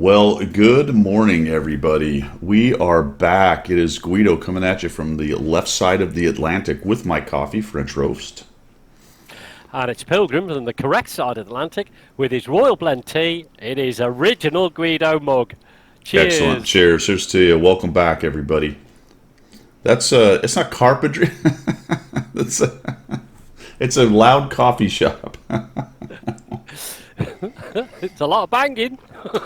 Well, good morning, everybody. We are back. It is Guido coming at you from the left side of the Atlantic with my coffee, French roast. And it's Pilgrim on the correct side of the Atlantic with his Royal Blend tea in his original Guido mug. Cheers. Excellent. Cheers. Here's to you. Welcome back, everybody. That's it's not carpentry. it's a loud coffee shop. It's a lot of banging.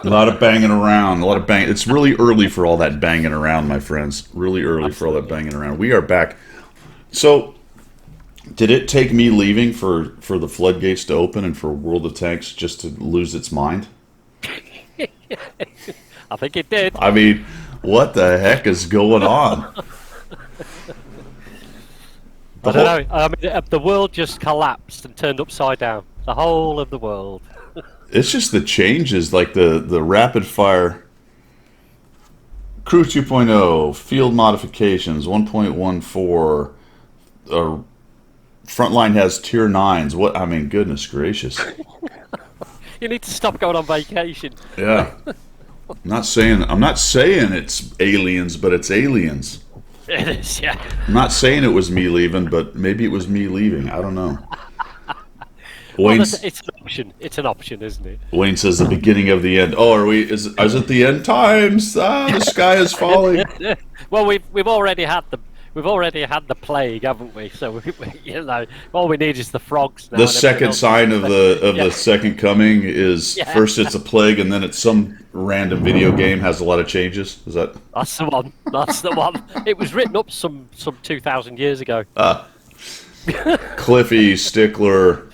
A lot of banging around. A lot of bang. It's really early for all that banging around, my friends. Really early for all that banging around. We are back. So, did it take me leaving for the floodgates to open and for World of Tanks just to lose its mind? I think it did. I mean, what the heck is going on? I don't know. I mean, the world just collapsed and turned upside down. The whole of the world. It's just the changes, like the rapid fire Crew 2.0, field modifications, 1.14, Frontline has tier 9s. What, I mean, goodness gracious. You need to stop going on vacation. Yeah. I'm not saying it's aliens, but it's aliens. It is, yeah. I'm not saying it was me leaving, but maybe it was me leaving. I don't know. Well, it's an option. It's an option, isn't it? Wayne says the beginning of the end. Oh, is it the end times? The sky is falling. Well, we've already had the plague, haven't we? So all we need is the frogs now. The second sign of the second coming is first it's a plague and then it's some random video game has a lot of changes. Is that? That's the one. That's the one. It was written up some 2,000 years ago. Cliffy, Stickler,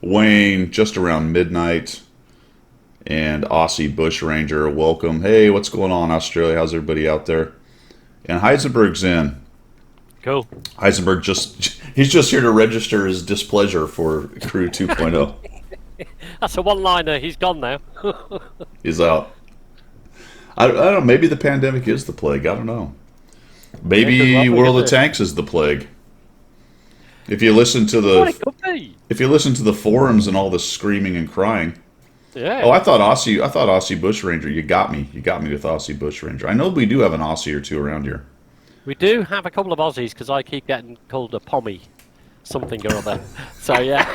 Wayne, just around midnight, and Aussie Bushranger, welcome. Hey, what's going on, Australia? How's everybody out there? And Heisenberg's in. Cool. Heisenberg he's just here to register his displeasure for Crew 2.0. That's a one-liner. He's gone now. He's out. I don't know. Maybe the pandemic is the plague. I don't know. Maybe World of Tanks is the plague. If you listen to the forums and all the screaming and crying. Yeah. Oh, I thought Aussie Bushranger. You got me with Aussie Bushranger. I know we do have an Aussie or two around here. We do have a couple of Aussies because I keep getting called a pommy, something or other. So yeah,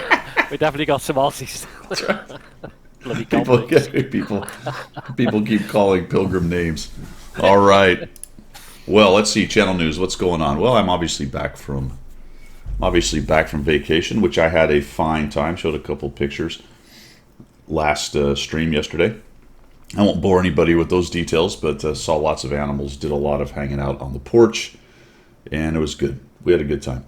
we definitely got some Aussies. Bloody people keep calling Pilgrim names. All right. Well, let's see. Channel news. What's going on? Well, I'm obviously back from vacation, which I had a fine time. Showed a couple pictures last stream yesterday. I won't bore anybody with those details, but saw lots of animals, did a lot of hanging out on the porch, and it was good. We had a good time.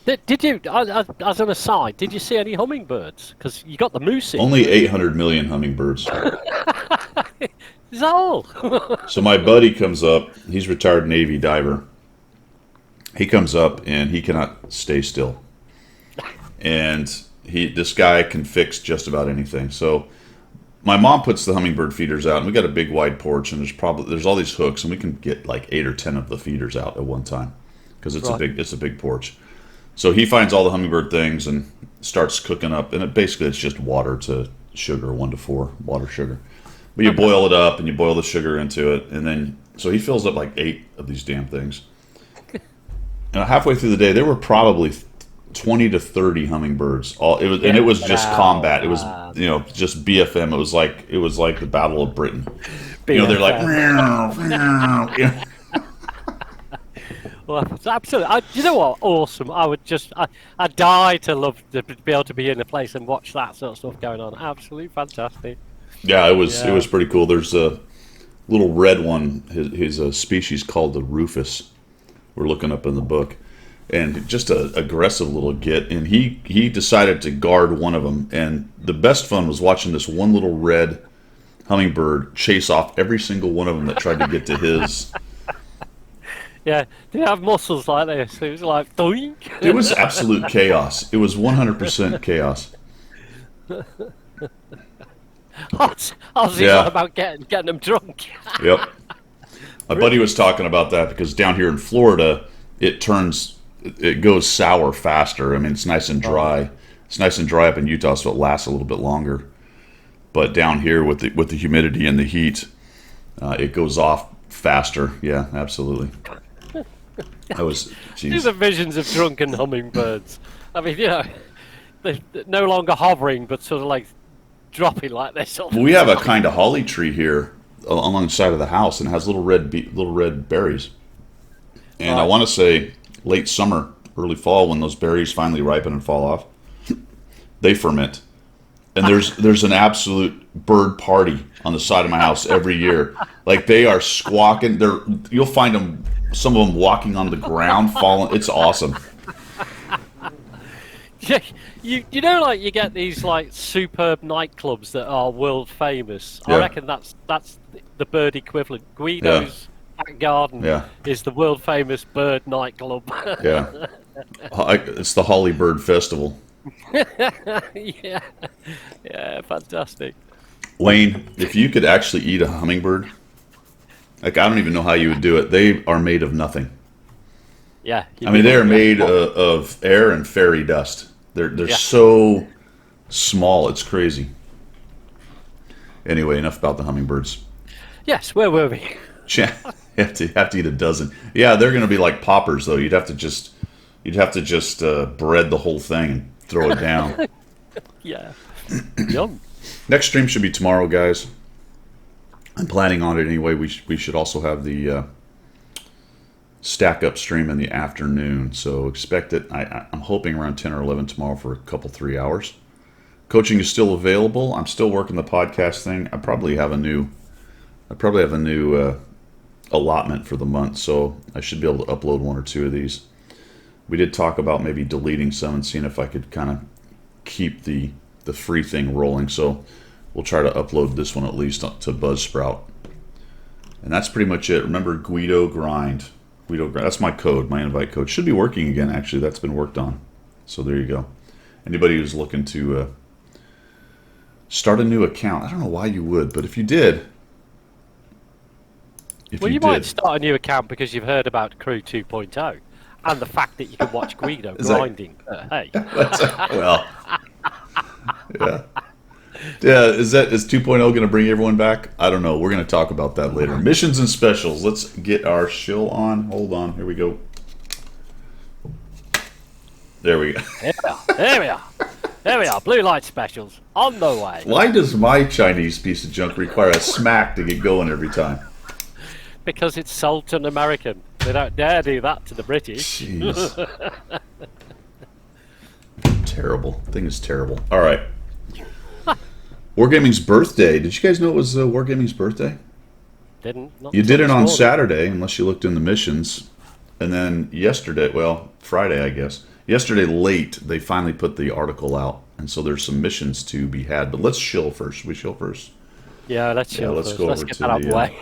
Did you, as an aside, did you see any hummingbirds? Because you got the moose in. Only 800 million hummingbirds. Is that all? So my buddy comes up. He's a retired Navy diver. He comes up and he cannot stay still. And this guy can fix just about anything. So my mom puts the hummingbird feeders out, and we got a big wide porch, and there's all these hooks, and we can get like 8 or 10 of the feeders out at one time because it's a big porch. So he finds all the hummingbird things and starts cooking up, and it's just water to sugar, 1-4 water sugar. But you boil it up and you boil the sugar into it, and then so he fills up like 8 of these damn things. And halfway through the day, there were probably 20 to 30 hummingbirds. It was just combat. It was just BFM. It was like the Battle of Britain. BFM. They're like meow, meow. Well, absolutely. You know what? Awesome. I'd die to be able to be in a place and watch that sort of stuff going on. Absolutely fantastic. Yeah, it was pretty cool. There's a little red one. His a species called the Rufus. We're looking up in the book, and just a aggressive little git. And he decided to guard one of them. And the best fun was watching this one little red hummingbird chase off every single one of them that tried to get to his. Yeah, they have muscles like this. It was like doink. It was absolute chaos. It was 100% chaos. Aussie's all about getting them drunk. Yep. My buddy was talking about that because down here in Florida, it goes sour faster. I mean, it's nice and dry. It's nice and dry up in Utah, so it lasts a little bit longer. But down here with the humidity and the heat, it goes off faster. Yeah, absolutely. I was, These are visions of drunken hummingbirds. I mean, they're no longer hovering, but sort of like dropping like this. Well, we have a kind of holly tree here along the side of the house, and it has little red berries. And I want to say late summer, early fall, when those berries finally ripen and fall off, they ferment. And there's an absolute bird party on the side of my house every year. Like, they are squawking. You'll find them, some of them walking on the ground, falling. It's awesome. Yeah, you know, like you get these like superb nightclubs that are world famous. Yeah. I reckon that's the bird equivalent. Guido's back garden is the world famous bird nightclub. Yeah, it's the Holly Bird Festival. yeah, fantastic. Wayne, if you could actually eat a hummingbird, like, I don't even know how you would do it. They are made of nothing. Yeah, I mean, they are made of air and fairy dust. They're so small, it's crazy. Anyway, enough about the hummingbirds. Yes, where were we? You have to eat a dozen. Yeah, they're going to be like poppers, though. You'd have to just bread the whole thing and throw it down. Yeah, yum. Next stream should be tomorrow, guys. I'm planning on it anyway. We should also have the stack up stream in the afternoon, so expect it. I'm hoping around 10 or 11 tomorrow for a couple 3 hours. Coaching is still available. I'm still working the podcast thing. I probably have a new allotment for the month, so I should be able to upload 1 or 2 of these. We did talk about maybe deleting some and seeing if I could kind of keep the free thing rolling, so we'll try to upload this one at least to Buzzsprout. And that's pretty much it. Remember, Guido Grind. That's my code, my invite code. Should be working again, actually. That's been worked on. So there you go. Anybody who's looking to start a new account, I don't know why you would, but if you did... you might start a new account because you've heard about Crew 2.0 and the fact that you can watch Guido grinding. Hey. Well, yeah. Yeah, is 2.0 going to bring everyone back? I don't know. We're going to talk about that later. Missions and specials. Let's get our shill on. Hold on. Here we go. There we go. There we are. There we are. Blue light specials on the way. Why does my Chinese piece of junk require a smack to get going every time? Because it's Sultan American. They don't dare do that to the British. Jeez. Terrible. Thing is terrible. All right. Wargaming's birthday. Did you guys know it was Wargaming's birthday? Didn't. You did it on Saturday, unless you looked in the missions. And then yesterday, well, Friday, I guess. Yesterday late, they finally put the article out. And so there's some missions to be had. But let's shill first. Should we shill first? Yeah, let's shill let's first. go Let's over get to that out of the way.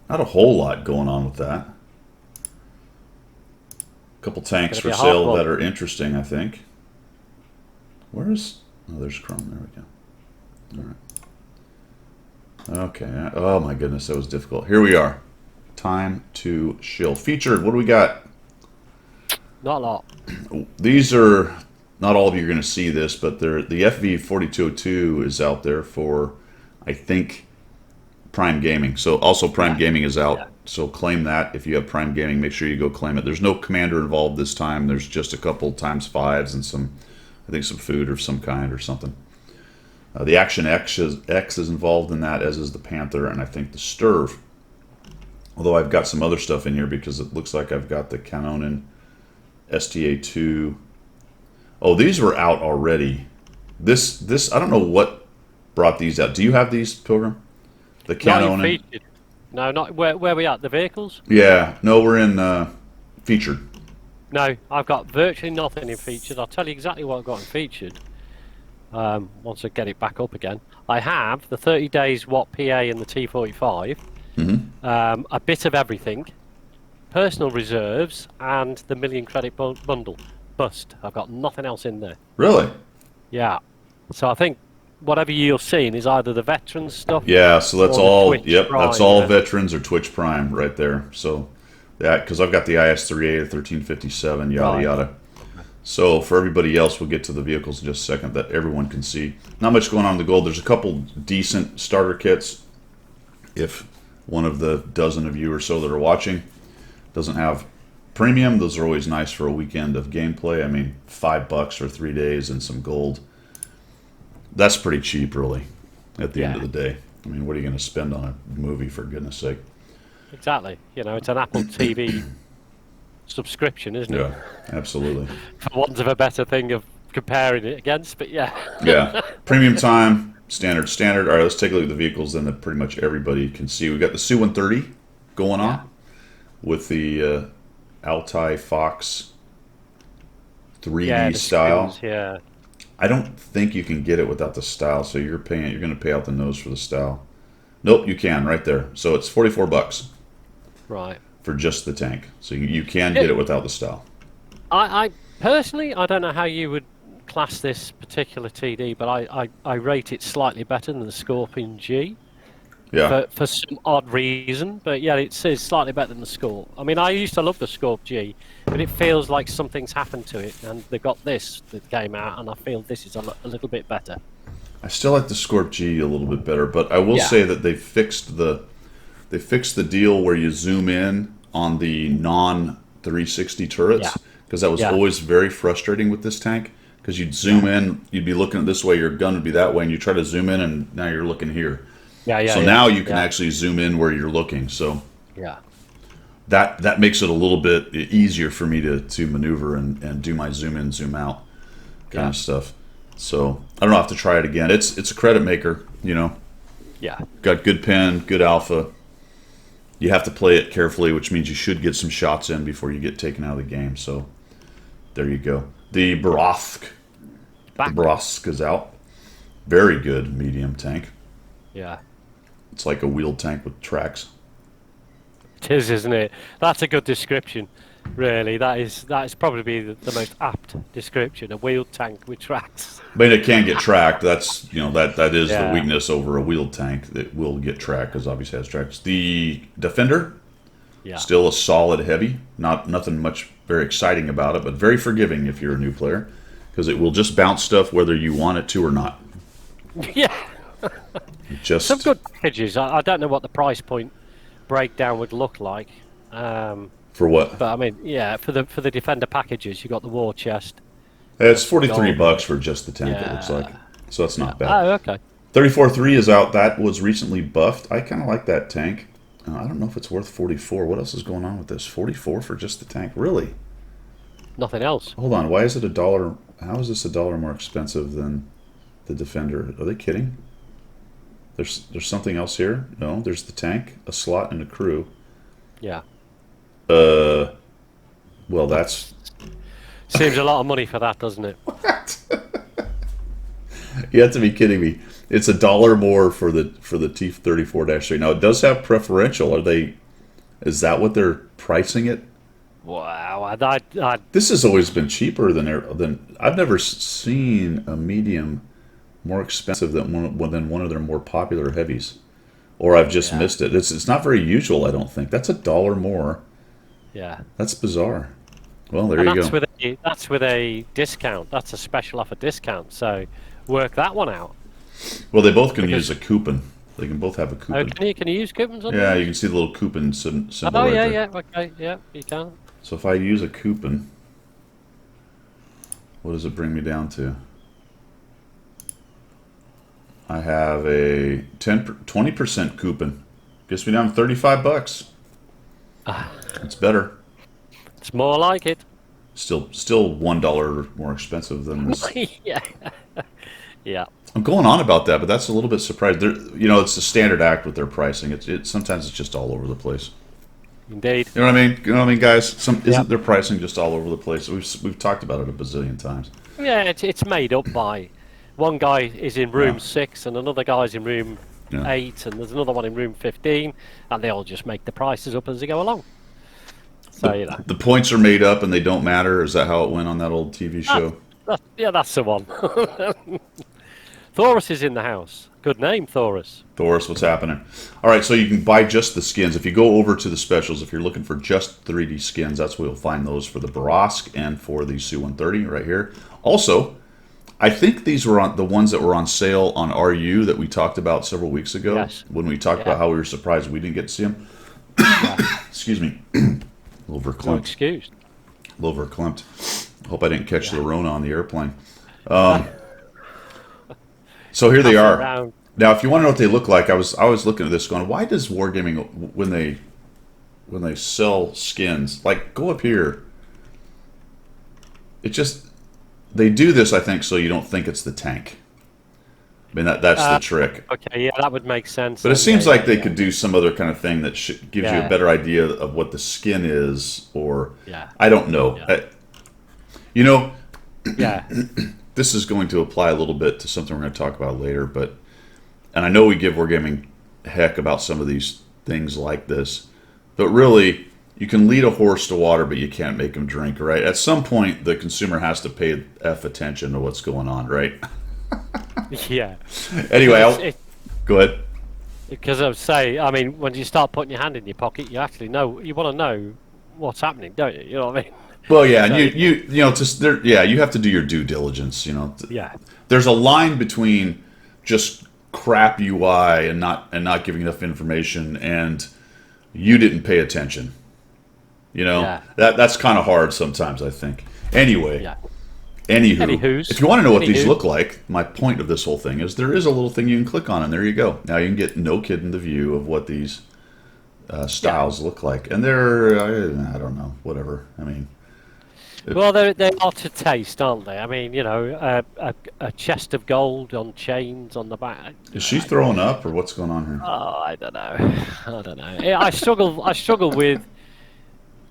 Not a whole lot going on with that. A couple tanks for a sale hot one. that are interesting, I think. Where's... Oh, there's Chrome. There we go. All right. Okay. Oh, my goodness. That was difficult. Here we are. Time to shill. Featured. What do we got? Not a lot. These are... Not all of you are going to see this, but the FV4202 is out there for, I think, Prime Gaming. So also Prime Gaming is out. Yeah. So claim that. If you have Prime Gaming, make sure you go claim it. There's no commander involved this time. There's just a couple ×5s and some, I think, some food of some kind or something. The Action X is involved in that, as is the Panther, and I think the Sturv. Although I've got some other stuff in here because it looks like I've got the Canonin STA2. Oh, these were out already. This I don't know what brought these out. Do you have these, Pilgrim? The Canonin? Not featured. No, not where are we at? The vehicles? Yeah. No, we're in featured. No, I've got virtually nothing in featured. I'll tell you exactly what I've got in featured. Once I get it back up again. I have the 30 days Watt PA and the T45. Mm-hmm. A bit of everything. Personal reserves and the million credit bundle. Bust. I've got nothing else in there. Really? Yeah. So I think whatever you're seeing is either the veterans stuff. Yeah, so that's all. Yep, Prime, that's all veterans or Twitch Prime right there. So that, because I've got the IS-38, 1357, yada yada. So for everybody else, we'll get to the vehicles in just a second that everyone can see. Not much going on in the gold. There's a couple decent starter kits. If one of the dozen of you or so that are watching doesn't have premium, those are always nice for a weekend of gameplay. I mean, $5 for 3 days and some gold. That's pretty cheap, really, at the end of the day. I mean, what are you going to spend on a movie, for goodness sake? Exactly. You know, it's an Apple TV subscription, isn't it? Yeah, absolutely. For want of a better thing of comparing it against, but yeah. Yeah, premium time, standard. All right, let's take a look at the vehicles then that pretty much everybody can see. We got the Su-130 going on with the Altai Fox 3D style. Skins, yeah. I don't think you can get it without the style, so you're going to pay out the nose for the style. Nope, you can right there. So it's $44 Right. for just the tank. So you can get it without the style. I personally, I don't know how you would class this particular TD, but I rate it slightly better than the Scorpion G. Yeah. For some odd reason, but yeah, it's slightly better than the Scorp. I mean, I used to love the Scorp G, but it feels like something's happened to it, and they've got this that came out, and I feel this is a little bit better. I still like the Scorp G a little bit better, but I will say that they fixed the deal where you zoom in on the non 360 turrets, because that was always very frustrating with this tank. Because you'd zoom in, you'd be looking this way, your gun would be that way, and you try to zoom in, and now you're looking here. So now you can actually zoom in where you're looking. So that makes it a little bit easier for me to maneuver and do my zoom in, zoom out kind of stuff. So I don't know, I'll have to try it again. It's a credit maker, you know. Yeah. Got good pen, good alpha. You have to play it carefully, which means you should get some shots in before you get taken out of the game. So there you go. The Borosk. The Borosk is out. Very good medium tank. Yeah. It's like a wheeled tank with tracks. It is, isn't it? That's a good description, really. That is probably the most apt description. A wheeled tank with tracks. I mean, it can get tracked. That's that is the weakness over a wheeled tank that will get tracked because obviously it has tracks. The Defender, still a solid heavy. Nothing much very exciting about it, but very forgiving if you're a new player because it will just bounce stuff whether you want it to or not. Yeah. Just some good packages. I don't know what the price point breakdown would look like. For what? But I mean, for the Defender packages, you got the war chest. It's $43 for just the tank. It looks like, so that's not bad. Oh, okay. 34.3 is out. That was recently buffed. I kind of like that tank. I don't know if it's worth 44. What else is going on with this? 44 for just the tank? Really? Nothing else. Hold on. Why is it $1? How is this $1 more expensive than the Defender? Are they kidding? There's something else here? No, there's the tank, a slot, and a crew. Yeah. Well, that's... Seems a lot of money for that, doesn't it? What? You have to be kidding me. It's $1 more for the T-34-3. Now, it does have preferential. Is that what they're pricing it? Wow. This has always been cheaper than... I've never seen a medium more expensive than one of their more popular heavies, or I've just missed it. It's not very usual, I don't think. That's $1 more. Yeah, that's bizarre. Well, there you go. That's with a discount. That's a special offer discount. So work that one out. Well, they both can use a coupon. They can both have a coupon. Oh, can you use coupons on Yeah, you can see the little coupon symbol. Oh, right yeah, there. okay, yeah, you can. So if I use a coupon, what does it bring me down to? I have a 20% coupon. Gets me down to $35. It's better. It's more like it. Still $1 more expensive than this. Yeah. Yeah. I'm going on about that, but that's a little bit surprising. It's the standard act with their pricing. Sometimes it's just all over the place. Indeed. You know what I mean? Guys? Isn't their pricing just all over the place? We've talked about it a bazillion times. Yeah, it's made up by one guy is in room 6 and another guy's in room 8 and there's another one in room 15 and they all just make the prices up as they go along. So the points are made up and they don't matter. Is that how it went on that old TV show? That's the one. Thorus is in the house. Good name, Thorus. Thorus, what's happening? All right, so you can buy just the skins. If you go over to the specials, if you're looking for just 3D skins, that's where you'll find those for the Barask and for the Su-130 right here. Also, I think these were on the ones that were on sale on RU that we talked about several weeks ago. Yes. When we talked about how we were surprised we didn't get to see them. Excuse me. A little verklempt. No excuse. A little verklempt. Hope I didn't catch the Rona on the airplane. So here they are. Around. Now, if you want to know what they look like, I was looking at this going, why does Wargaming, when they sell skins, like, go up here, it just, they do this, I think, so you don't think it's the tank. I mean, that's the trick. Okay, yeah, that would make sense. But it seems like they could do some other kind of thing that gives you a Yeah. better idea of what the skin is, or, Yeah. I don't know. Yeah. You know, Yeah. this is going to apply a little bit to something we're going to talk about later, but, and I know we give Wargaming heck about some of these things like this, but really, you can lead a horse to water, but you can't make him drink, right? At some point, the consumer has to pay attention to what's going on, right? Yeah. Anyway, go ahead. Because I would say, I mean, when you start putting your hand in your pocket, you actually know, you want to know what's happening, don't you? You know what I mean? Well, yeah, and you know, you have to do your due diligence. You know, Yeah. There's a line between just crap UI and not giving enough information, and you didn't pay attention. You know, Yeah. that's kind of hard sometimes, I think. Anyway, Yeah. anywho, if you want to know what these look like, my point of this whole thing is there is a little thing you can click on, and there you go. Now you can get no kidding the view of what these styles look like, and they're I don't know, whatever. I mean. Well, they are to taste, aren't they? I mean, you know, a chest of gold on chains on the back. Is she throwing up, or what's going on here? Oh, I don't know. I don't know. I struggle with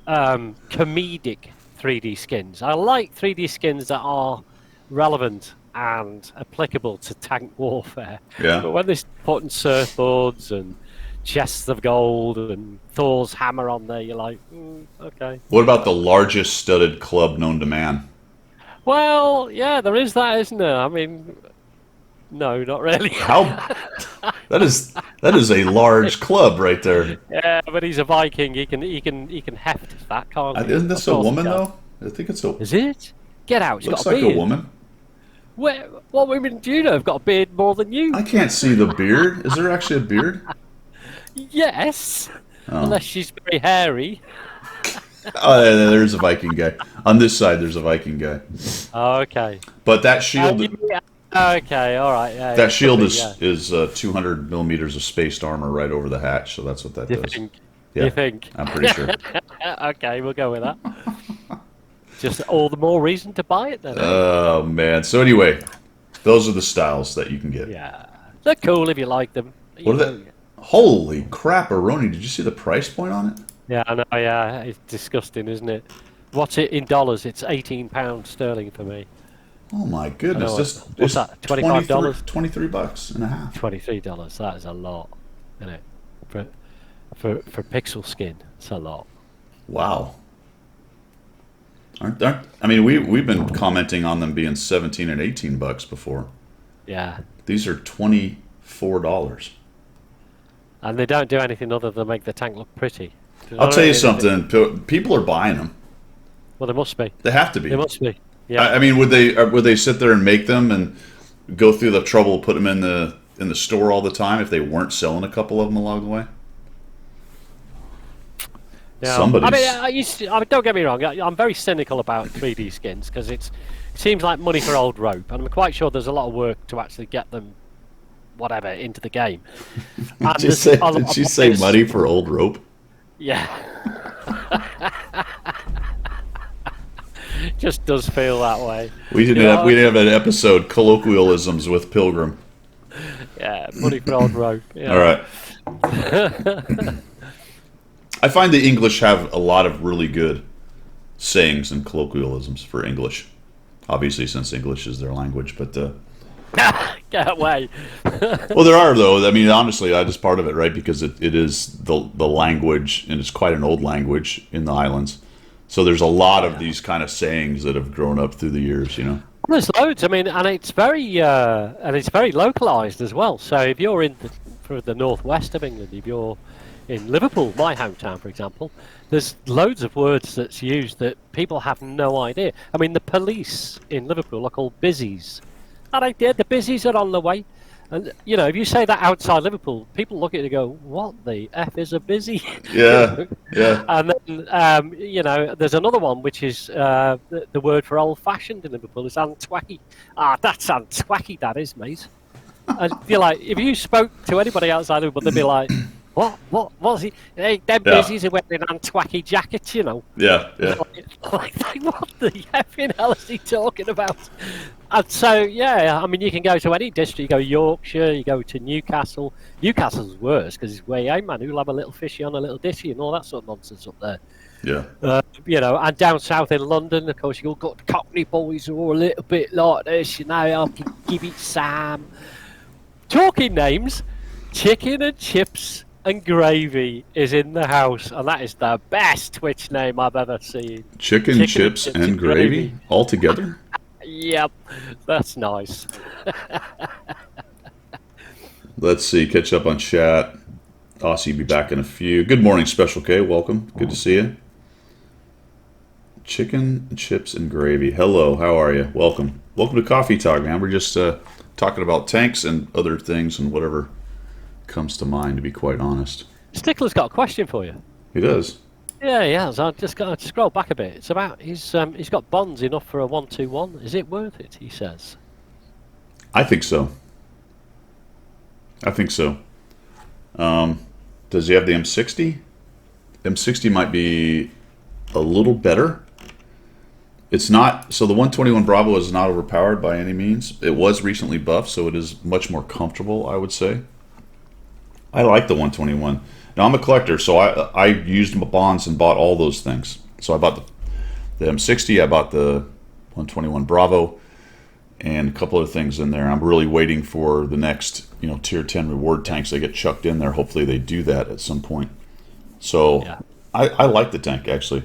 comedic 3D skins. I like 3D skins that are relevant and applicable to tank warfare. Yeah. But when they're putting surfboards and chests of gold and Thor's hammer on there, you're like, okay. What about the largest studded club known to man? Well, yeah, there is that, isn't there? I mean, no, not really. How? That is a large club right there. Yeah, but he's a Viking. He can heft that, can't he? Isn't this a woman though? I think it's a. Is it? Get out. She's Looks got a like beard. a woman. What women do you know have got a beard more than you? I can't see the beard. Is there actually a beard? Yes. Oh. Unless she's very hairy. Oh, there's a Viking guy. On this side, there's a Viking guy. Okay. But that shield. Okay, all right. Yeah, That shield yeah. is 200 millimeters of spaced armor right over the hatch, so that's what that does. Yeah, You think? I'm pretty sure. Okay, we'll go with that. Just all the more reason to buy it then. Oh man. So anyway, those are the styles that you can get. Yeah, they're cool if you like them. What are they? Holy crap, Aroni! Did you see the price point on it? Yeah, I know. Yeah, it's disgusting, isn't it? What's it in dollars? It's £18 sterling for me. Oh my goodness! What's that? $25? $23 and a half. $23. That is a lot, isn't it? For pixel skin, it's a lot. Wow. I mean, we've been commenting on them being $17 and $18 before. Yeah. These are $24. And they don't do anything other than make the tank look pretty. I'll tell you something. People are buying them. Well, they must be. They have to be. They must be. Yeah. I mean, would they sit there and make them and go through the trouble of putting them in the store all the time if they weren't selling a couple of them along the way? Yeah. Somebody's... I mean, don't get me wrong. I'm very cynical about 3D skins because it seems like money for old rope, and I'm quite sure there's a lot of work to actually get them, whatever, into the game. Did you say money for old rope? Yeah. Just does feel that way. We didn't have an episode colloquialisms with Pilgrim. Yeah, money for old rope. Yeah. All right. I find the English have a lot of really good sayings and colloquialisms for English. Obviously, since English is their language, but get away. well, there are though. I mean, honestly, that is part of it, right? Because it is the language, and it's quite an old language in the islands. So there's a lot of these kind of sayings that have grown up through the years, you know. There's loads. I mean, and it's very localized as well. So if you're for the northwest of England, if you're in Liverpool, my hometown, for example, there's loads of words that's used that people have no idea. I mean, the police in Liverpool are called busies. And I did. The busies are on the way. And, if you say that outside Liverpool, people look at it and go, what the F is a busy? Yeah, yeah. And then, there's another one, which is the word for old-fashioned in Liverpool is antwacky. Ah, that's antwacky, that is, mate. And you're like, if you spoke to anybody outside Liverpool, they'd be like, what was he? Hey, them busies are wearing antwacky jackets, Yeah, yeah. Like, what the effing hell is he talking about? And so, yeah, I mean, you can go to any district. You go Yorkshire, you go to Newcastle. Newcastle's worse because it's way, hey, man, who'll have a little fishy on a little dishy and all that sort of nonsense up there. Yeah. And down south in London, of course, you've got the Cockney boys who are a little bit like this, I'll give it Sam. Talking names, chicken and chips and gravy is in the house, and that is the best Twitch name I've ever seen. Chicken chips, and gravy all together? Yep, that's nice. Let's see, catch up on chat. Aussie be back in a few. Good morning, Special K. Welcome. Good to see you. Chicken, chips, and gravy. Hello, how are you? Welcome. Welcome to Coffee Talk, man. We're just talking about tanks and other things and whatever comes to mind, to be quite honest. Stickler's got a question for you. He does. Yeah, he has. I've just got to scroll back a bit. It's about he's got bonds enough for a 121. Is it worth it? He says. I think so. Does he have the M60? M60 might be a little better. It's not. So the 121 Bravo is not overpowered by any means. It was recently buffed, so it is much more comfortable, I would say. I like the 121. Now, I'm a collector, so I used my bonds and bought all those things. So I bought the M60, I bought the 121 Bravo, and a couple other things in there. I'm really waiting for the next, tier 10 reward tanks that get chucked in there. Hopefully they do that at some point. So yeah. I like the tank, actually.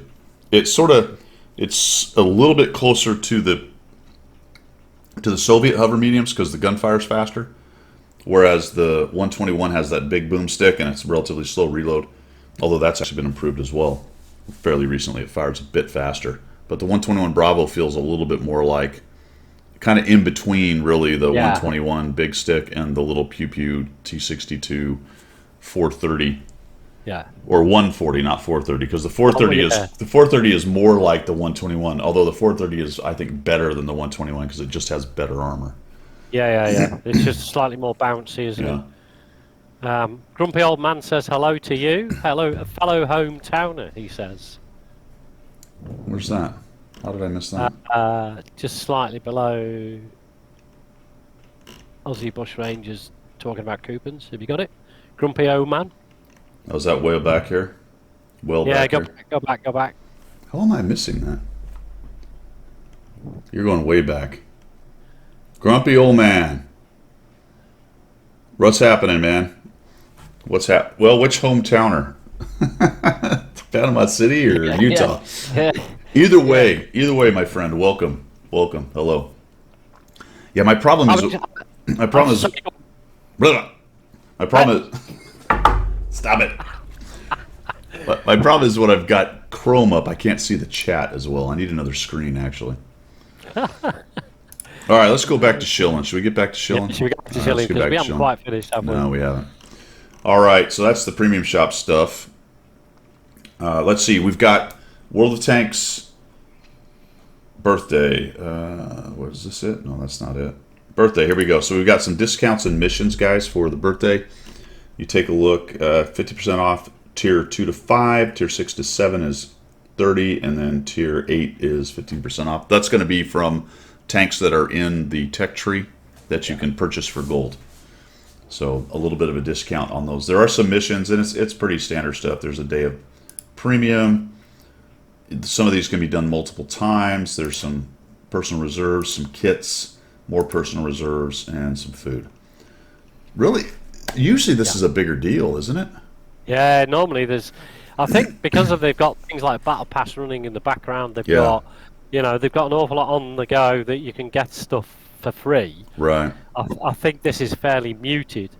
It's a little bit closer to the Soviet hover mediums because the gunfire's faster. Whereas the 121 has that big boomstick and it's a relatively slow reload. Although that's actually been improved as well. Fairly recently, it fires a bit faster. But the 121 Bravo feels a little bit more like, kind of in between, really, the 121 big stick and the little Pew Pew T62 430. Yeah. Or 140, not 430, because the 430 is more like the 121. Although the 430 is, I think, better than the 121 because it just has better armor. Yeah. It's just slightly more bouncy, isn't it? Grumpy Old Man says hello to you. Hello, a fellow hometowner, he says. Where's that? How did I miss that? Just slightly below Aussie Bush Rangers talking about coupons. Have you got it? Grumpy Old Man? Oh, is that way back here? Well, yeah, go back. How am I missing that? You're going way back. Grumpy Old Man. What's happening, man? Well, which hometowner? Panama City or Utah? Yeah. Either way, my friend. Welcome. Hello. Yeah, my problem is. Stop it. My problem is when I've got Chrome up, I can't see the chat as well. I need another screen, actually. All right, let's go back to shilling. Should we get back to shilling? Yeah, should we get back to shilling? Because we haven't quite finished, have we? No, we haven't. All right, so that's the premium shop stuff. Let's see. We've got World of Tanks birthday. What is this it? No, that's not it. Birthday, here we go. So we've got some discounts and missions, guys, for the birthday. You take a look, 50% off tier 2 to 5, tier 6 to 7 is 30, and then tier 8 is 15% off. That's going to be from tanks that are in the tech tree that you can purchase for gold. So a little bit of a discount on those. There are some missions, and it's pretty standard stuff. There's a day of premium. Some of these can be done multiple times. There's some personal reserves, some kits, more personal reserves, and some food. Really, usually this is a bigger deal, isn't it? Yeah, normally there's... I think because they've got things like Battle Pass running in the background, they've got You know, they've got an awful lot on the go that you can get stuff for free. Right. I think this is fairly muted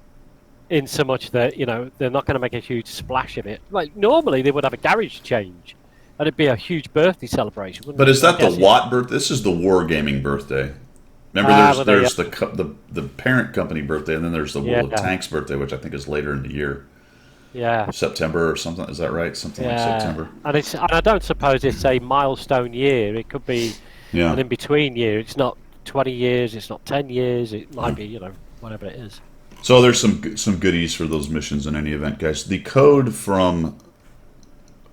in so much that, you know, they're not going to make a huge splash of it. Like, normally they would have a garage change, and it'd be a huge birthday celebration, wouldn't But it? is I that the guess Watt birthday? This is the Wargaming birthday. Remember, well, there's the parent company birthday, and then there's the World of yeah, Tanks birthday, which I think is later in the year, yeah, September or something. Is that right? Something like yeah. September. And I don't suppose it's a milestone year. It could be Yeah. an in-between year. It's not 20 years. It's not 10 years. It might be, you know, whatever it is. So there's some goodies for those missions in any event, guys. The code from,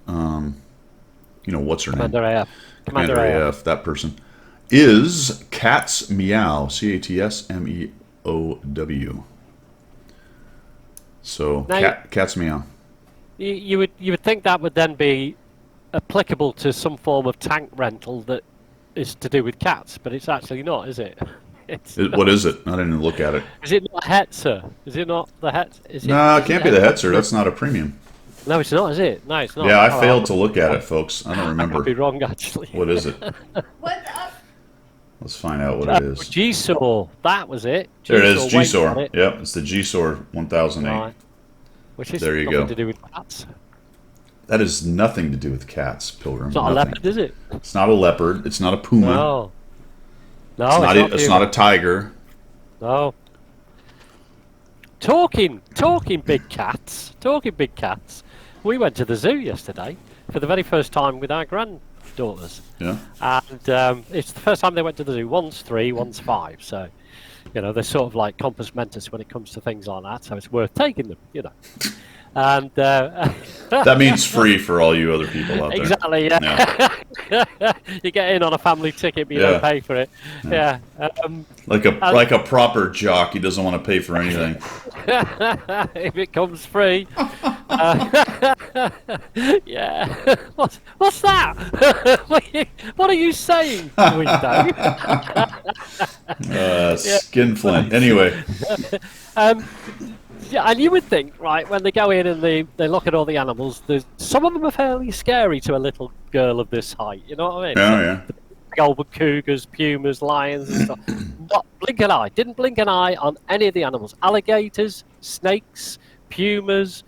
what's her name? Commander AF. Commander AF, that person, is Cat's Meow, CATSMEOW. So Now, Cat's Meow. you would think that would then be applicable to some form of tank rental that is to do with cats, but it's actually not, is it? What is it? I didn't even look at it. Is it not Hetzer? Is it not the Het? No, it can't be the Hetzer. That's not a premium. No, it's not, is it? No, it's not. Yeah, I failed to look at it, folks. I don't remember. I could be wrong, actually. What is it? What the? Let's find out what it is. G-Saw. That was it. There it is, G-Saw. G-Saw. Yep, it's the G-Saw 1008. Right. Which is There you nothing go. to do with cats. That has nothing to do with cats, Pilgrim. It's not Nothing. a leopard, is it? It's not a leopard. It's not a puma. No. No, It's not a tiger. No. Talking big cats. Talking big cats. We went to the zoo yesterday for the very first time with our granddaughters. Yeah. And it's the first time they went to the zoo. One's 3, one's 5. So, you know, they're sort of like compass mentis when it comes to things like that. So it's worth taking them, you know. And That means free for all you other people out there. exactly, yeah. You get in on a family ticket, but you don't pay for it. Yeah. Like a proper jock, he doesn't want to pay for anything. If it comes free. Yeah. What's that? What are you saying, Window? Skinflint. Anyway. Yeah, and you would think, right, when they go in and they look at all the animals, some of them are fairly scary to a little girl of this height. You know what I mean? Oh, yeah. Golden cougars, pumas, lions, and stuff. Not blink an eye. Didn't blink an eye on any of the animals. Alligators, snakes, pumas,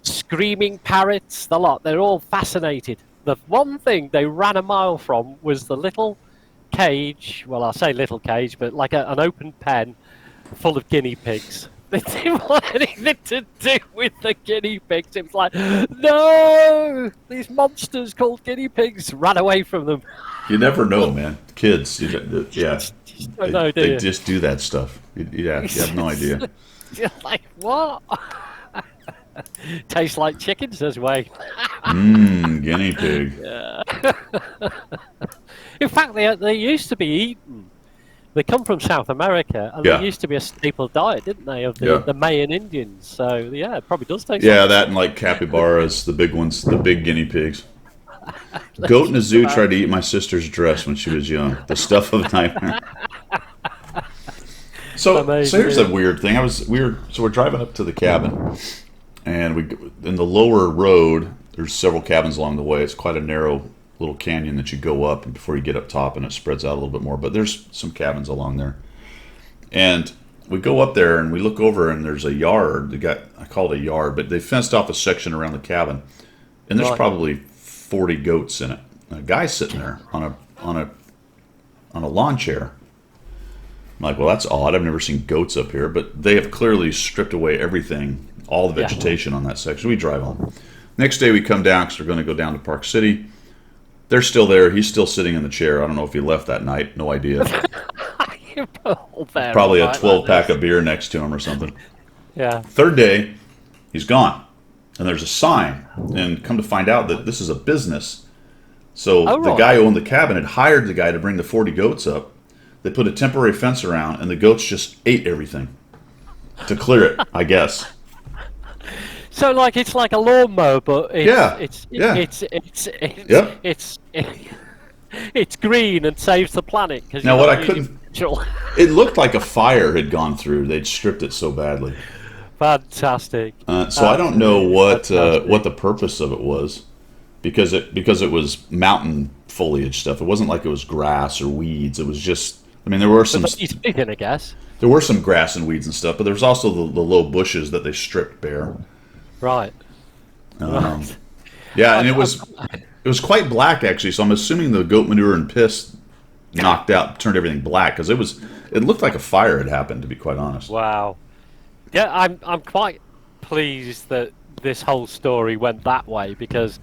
screaming parrots, the lot. They're all fascinated. The one thing they ran a mile from was the little cage. Well, I say little cage, but like an open pen full of guinea pigs. They didn't want anything to do with the guinea pigs. It was like, no, these monsters called guinea pigs ran away from them. You never know, man. Kids, yeah, they just do that stuff. You have no idea. You're like, what? Tastes like chicken, says Wayne. Guinea pig. Yeah. In fact, they used to be eaten. They come from South America, and they used to be a staple diet, didn't they, of the Mayan Indians? So, yeah, it probably does taste like that and like capybaras, the big ones, the big guinea pigs. Goat in a zoo tried to eat my sister's dress when she was young. The stuff of nightmare. So here's a weird thing. So we're driving up to the cabin, and in the lower road, there's several cabins along the way. It's quite a narrow little canyon that you go up before you get up top, and it spreads out a little bit more, but there's some cabins along there. And we go up there and we look over, and there's a yard. I call it a yard, but they fenced off a section around the cabin, and there's probably 40 goats in it. And a guy's sitting there on a lawn chair. I'm like, well, that's odd. I've never seen goats up here, but they have clearly stripped away everything, all the vegetation on that section. We drive home. Next day we come down because we're going to go down to Park City. They're still there. He's still sitting in the chair. I don't know if he left that night. No idea. Probably a 12-pack of beer next to him or something. Yeah. Third day, he's gone. And there's a sign. And come to find out that this is a business. So the guy who owned the cabin had hired the guy to bring the 40 goats up. They put a temporary fence around, and the goats just ate everything to clear it, I guess. So, like, it's like a lawnmower, but it's green and saves the planet. Now, what I couldn't, it looked like a fire had gone through. They'd stripped it so badly. Fantastic. So I don't know what the purpose of it was, because it was mountain foliage stuff. It wasn't like it was grass or weeds. It was just. I mean, there were some. Speaking, I guess. There were some grass and weeds and stuff, but there was also the low bushes that they stripped bare. Right. Right. Yeah, and it was quite black actually. So I'm assuming the goat manure and piss turned everything black because it looked like a fire had happened. To be quite honest. Wow. Yeah, I'm quite pleased that this whole story went that way, because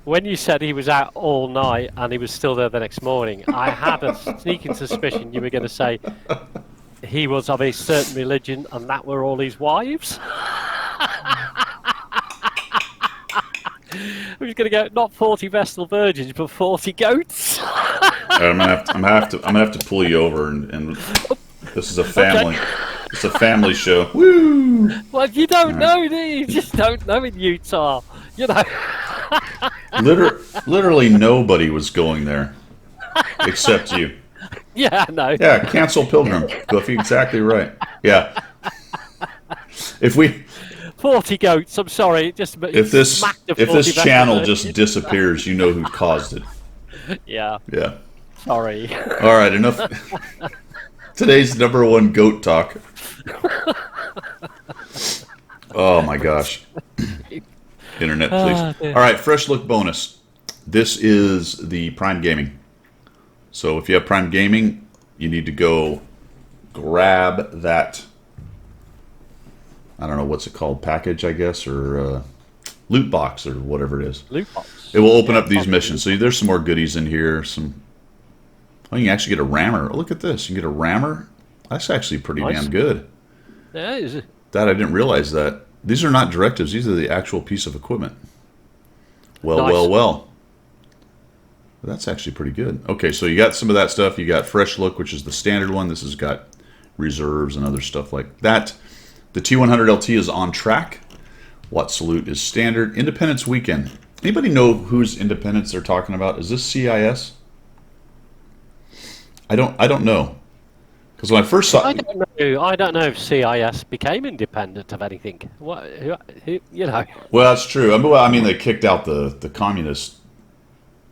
when you said he was out all night and he was still there the next morning, I had a sneaking suspicion you were going to say he was of a certain religion and that were all his wives. We was going to go not 40 Vestal virgins, but 40 goats. I'm gonna have to pull you over, and this is a family. Okay. It's a family show. Woo! Well, you don't know, do you? You just don't know in Utah. You know. Literally nobody was going there, except you. Yeah, I know. Yeah, cancel Pilgrim. Cliffy, exactly right. Yeah. If we 40 goats, I'm sorry, if this channel just disappears, you know who caused it. Yeah. Yeah. Sorry. All right, enough. Today's #1 goat talk. Oh my gosh. Internet, please. All right, fresh look bonus. This is the Prime Gaming. So if you have Prime Gaming, you need to go grab that. I don't know what's it called, package, I guess, or loot box, or whatever it is. Loot box. It will open up these missions. So there's some more goodies in here. You can actually get a rammer. Oh, look at this. You can get a rammer. That's actually pretty damn good. Yeah, is it? That I didn't realize that. These are not directives. These are the actual piece of equipment. Well, nice. Well. That's actually pretty good. Okay, so you got some of that stuff. You got Fresh Look, which is the standard one. This has got reserves and other stuff like that. The T100 LT is on track. What Salute is standard. Independence Weekend. Anybody know whose Independence they're talking about? Is this CIS? I don't know. Because when I first saw, I don't know if CIS became independent of anything. What, who, you know? Well, that's true. I mean, they kicked out the communists.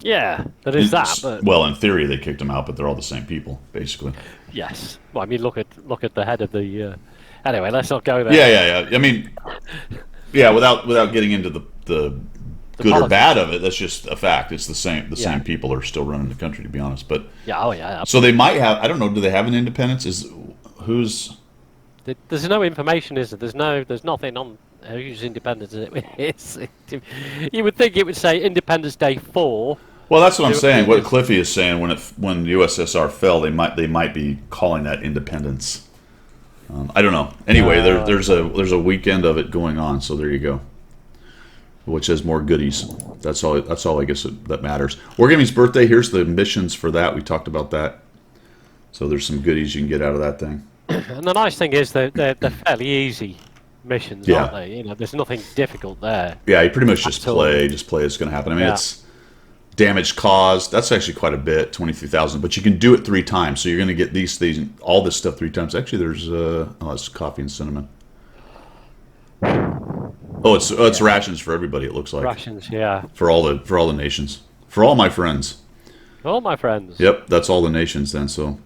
Yeah, there is that. But well, in theory, they kicked them out, but they're all the same people, basically. Yes. Well, I mean, look at the head of the. Anyway, let's not go there. Yeah. I mean, yeah. Without getting into the good politics or bad of it, that's just a fact. It's the same. The same people are still running the country, to be honest. But yeah, oh yeah. So they might have. I don't know. Do they have an independence? Who's? There's no information, is there? There's nothing on whose independence it is. You would think it would say Independence Day 4. Well, that's what I'm saying. What Cliffy is saying, when the USSR fell, they might be calling that independence. I don't know. Anyway, there's a weekend of it going on, so there you go. Which has more goodies. That's all I guess that matters. Wargaming's birthday. Here's the missions for that. We talked about that. So there's some goodies you can get out of that thing. And the nice thing is they're fairly easy missions, aren't they? You know, there's nothing difficult there. Yeah, you pretty much just play. Just play. It's going to happen. I mean, it's damage caused. That's actually quite a bit, 23,000. But you can do it 3 times, so you're going to get these all this stuff 3 times. Actually, there's it's coffee and cinnamon. Oh, it's rations for everybody. It looks like rations, yeah. For all the nations, for all my friends. All my friends. Yep, that's all the nations then. So,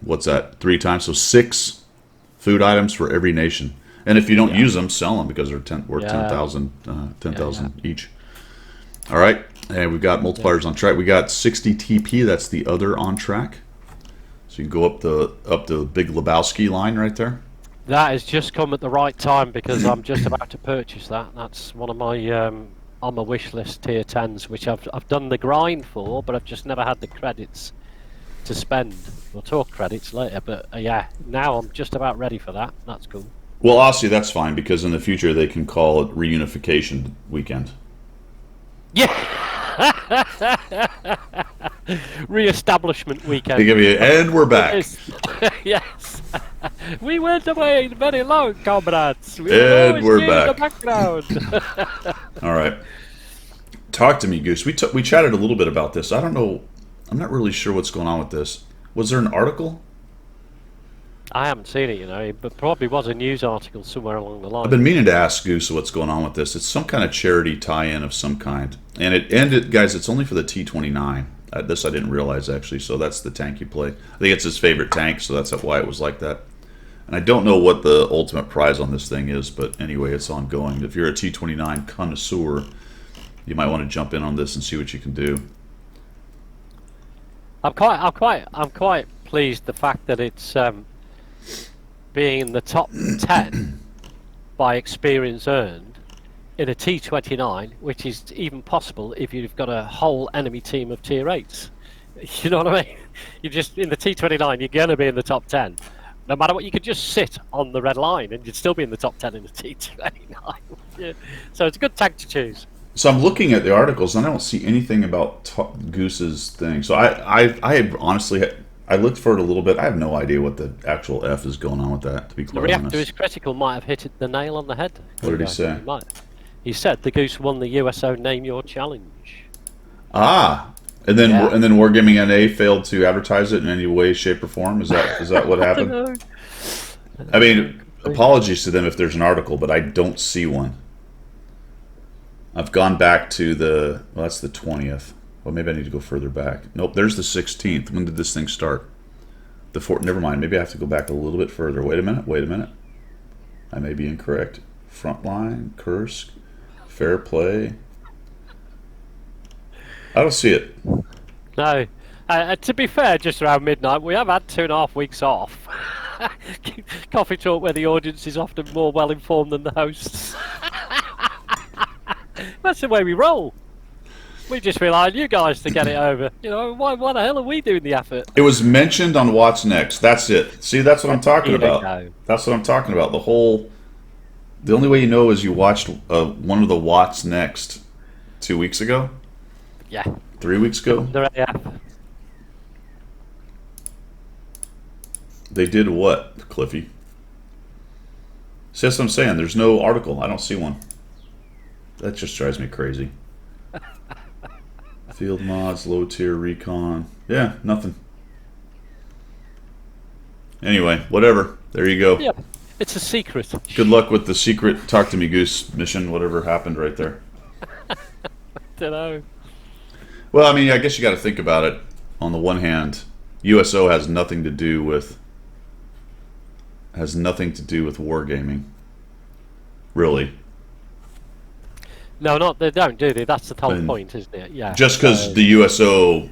what's that? 3 times, so 6 food items for every nation. And if you don't use them, sell them because they're worth 10,000 each. All right, and we've got multipliers on track. We got 60 TP. That's the other on track. So you can go up the Big Lebowski line right there. That has just come at the right time because I'm just about to purchase that. That's one of my on my wish list tier 10s, which I've done the grind for, but I've just never had the credits to spend. We'll talk credits later, but yeah, now I'm just about ready for that. That's cool. Well, honestly, that's fine because in the future they can call it reunification weekend. Yeah. Re-establishment weekend. They give you, and we're back. Yes. We went away very long, comrades. And we're back. In the background. All right. Talk to me, Goose. We chatted a little bit about this. I don't know. I'm not really sure what's going on with this. Was there an article? I haven't seen it, you know, but probably was a news article somewhere along the I've line. been meaning to ask Goose what's going on with this. It's some kind of charity tie-in of some kind, and it ended, guys. It's only for the T-29. This I didn't realize actually. So that's the tank you play. I think it's his favorite tank, so that's why it was like that. And I don't know what the ultimate prize on this thing is, but anyway, it's ongoing. If you're a T-29 connoisseur, you might want to jump in on this and see what you can do. I'm quite pleased the fact that it's being in the top 10 by experience earned in a T29, which is even possible if you've got a whole enemy team of tier 8s. You know what I mean? You just in the T29, you're going to be in the top 10. No matter what, you could just sit on the red line and you'd still be in the top 10 in the T29. Yeah. So it's a good tag to choose. So I'm looking at the articles and I don't see anything about Goose's thing. So I honestly, I looked for it a little bit. I have no idea what the actual F is going on with that, to be The quite reactor honest. is critical might have hit the nail on the head. What did he say? He said the Goose won the USO Name Your Challenge. Ah, and then Wargaming NA failed to advertise it in any way, shape, or form. Is that what happened? I mean, apologies to them if there's an article, but I don't see one. I've gone back to that's the 20th. Well, maybe I need to go further back. Nope, there's the 16th. When did this thing start? Never mind. Maybe I have to go back a little bit further. Wait a minute. I may be incorrect. Frontline, Kursk, Fair Play. I don't see it. No. To be fair, just around midnight, we have had 2.5 weeks off. Coffee talk where the audience is often more well informed than the hosts. That's the way we roll. We just rely on you guys to get it over. You know, why the hell are we doing the effort? It was mentioned on What's Next. That's it. See, that's what I'm talking about. That's what I'm talking about. The only way you know is you watched one of the What's Next 2 weeks ago? Yeah. 3 weeks ago? Yeah. They did what, Cliffy? See, that's what I'm saying. There's no article. I don't see one. That just drives me crazy. Field mods, low tier recon. Yeah, nothing. Anyway, whatever. There you go. Yeah, it's a secret. Good luck with the secret Talk to Me Goose mission, whatever happened right there. Don't know. Well, I mean, I guess you got to think about it. On the one hand, USO has nothing to do with wargaming. Really. No, they don't, do they? That's the whole point, isn't it? Yeah. Just because the USO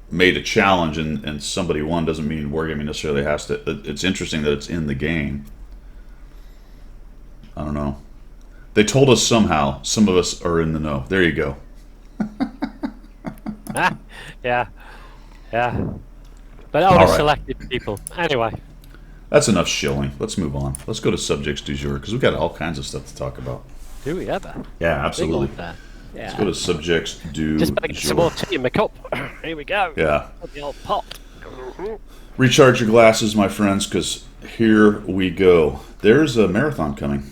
made a challenge and somebody won doesn't mean wargaming necessarily has to. It's interesting that it's in the game. I don't know. They told us somehow. Some of us are in the know. There you go. Yeah. But only selected people. Anyway. That's enough shilling. Let's move on. Let's go to subjects du jour because we've got all kinds of stuff to talk about. Do we ever? Yeah, absolutely. Yeah. Let's go to subjects du Just better get some more tea in my cup. Here we go. Yeah. The old pot. Recharge your glasses, my friends, because here we go. There's a marathon coming.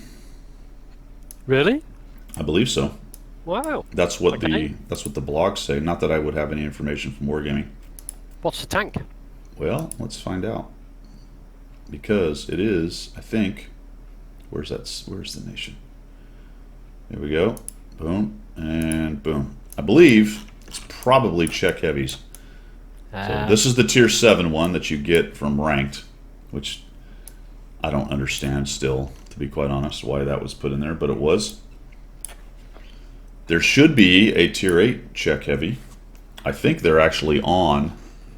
Really? I believe so. Wow. That's what the blogs say. Not that I would have any information from Wargaming. What's the tank? Well, let's find out. Because it is, I think, where's the nation? There we go. Boom and boom. I believe it's probably Czech heavies. So this is the tier 7 one that you get from ranked, which I don't understand still, to be quite honest, why that was put in there, but it was. There should be a tier 8 Czech heavy. I think they're actually on.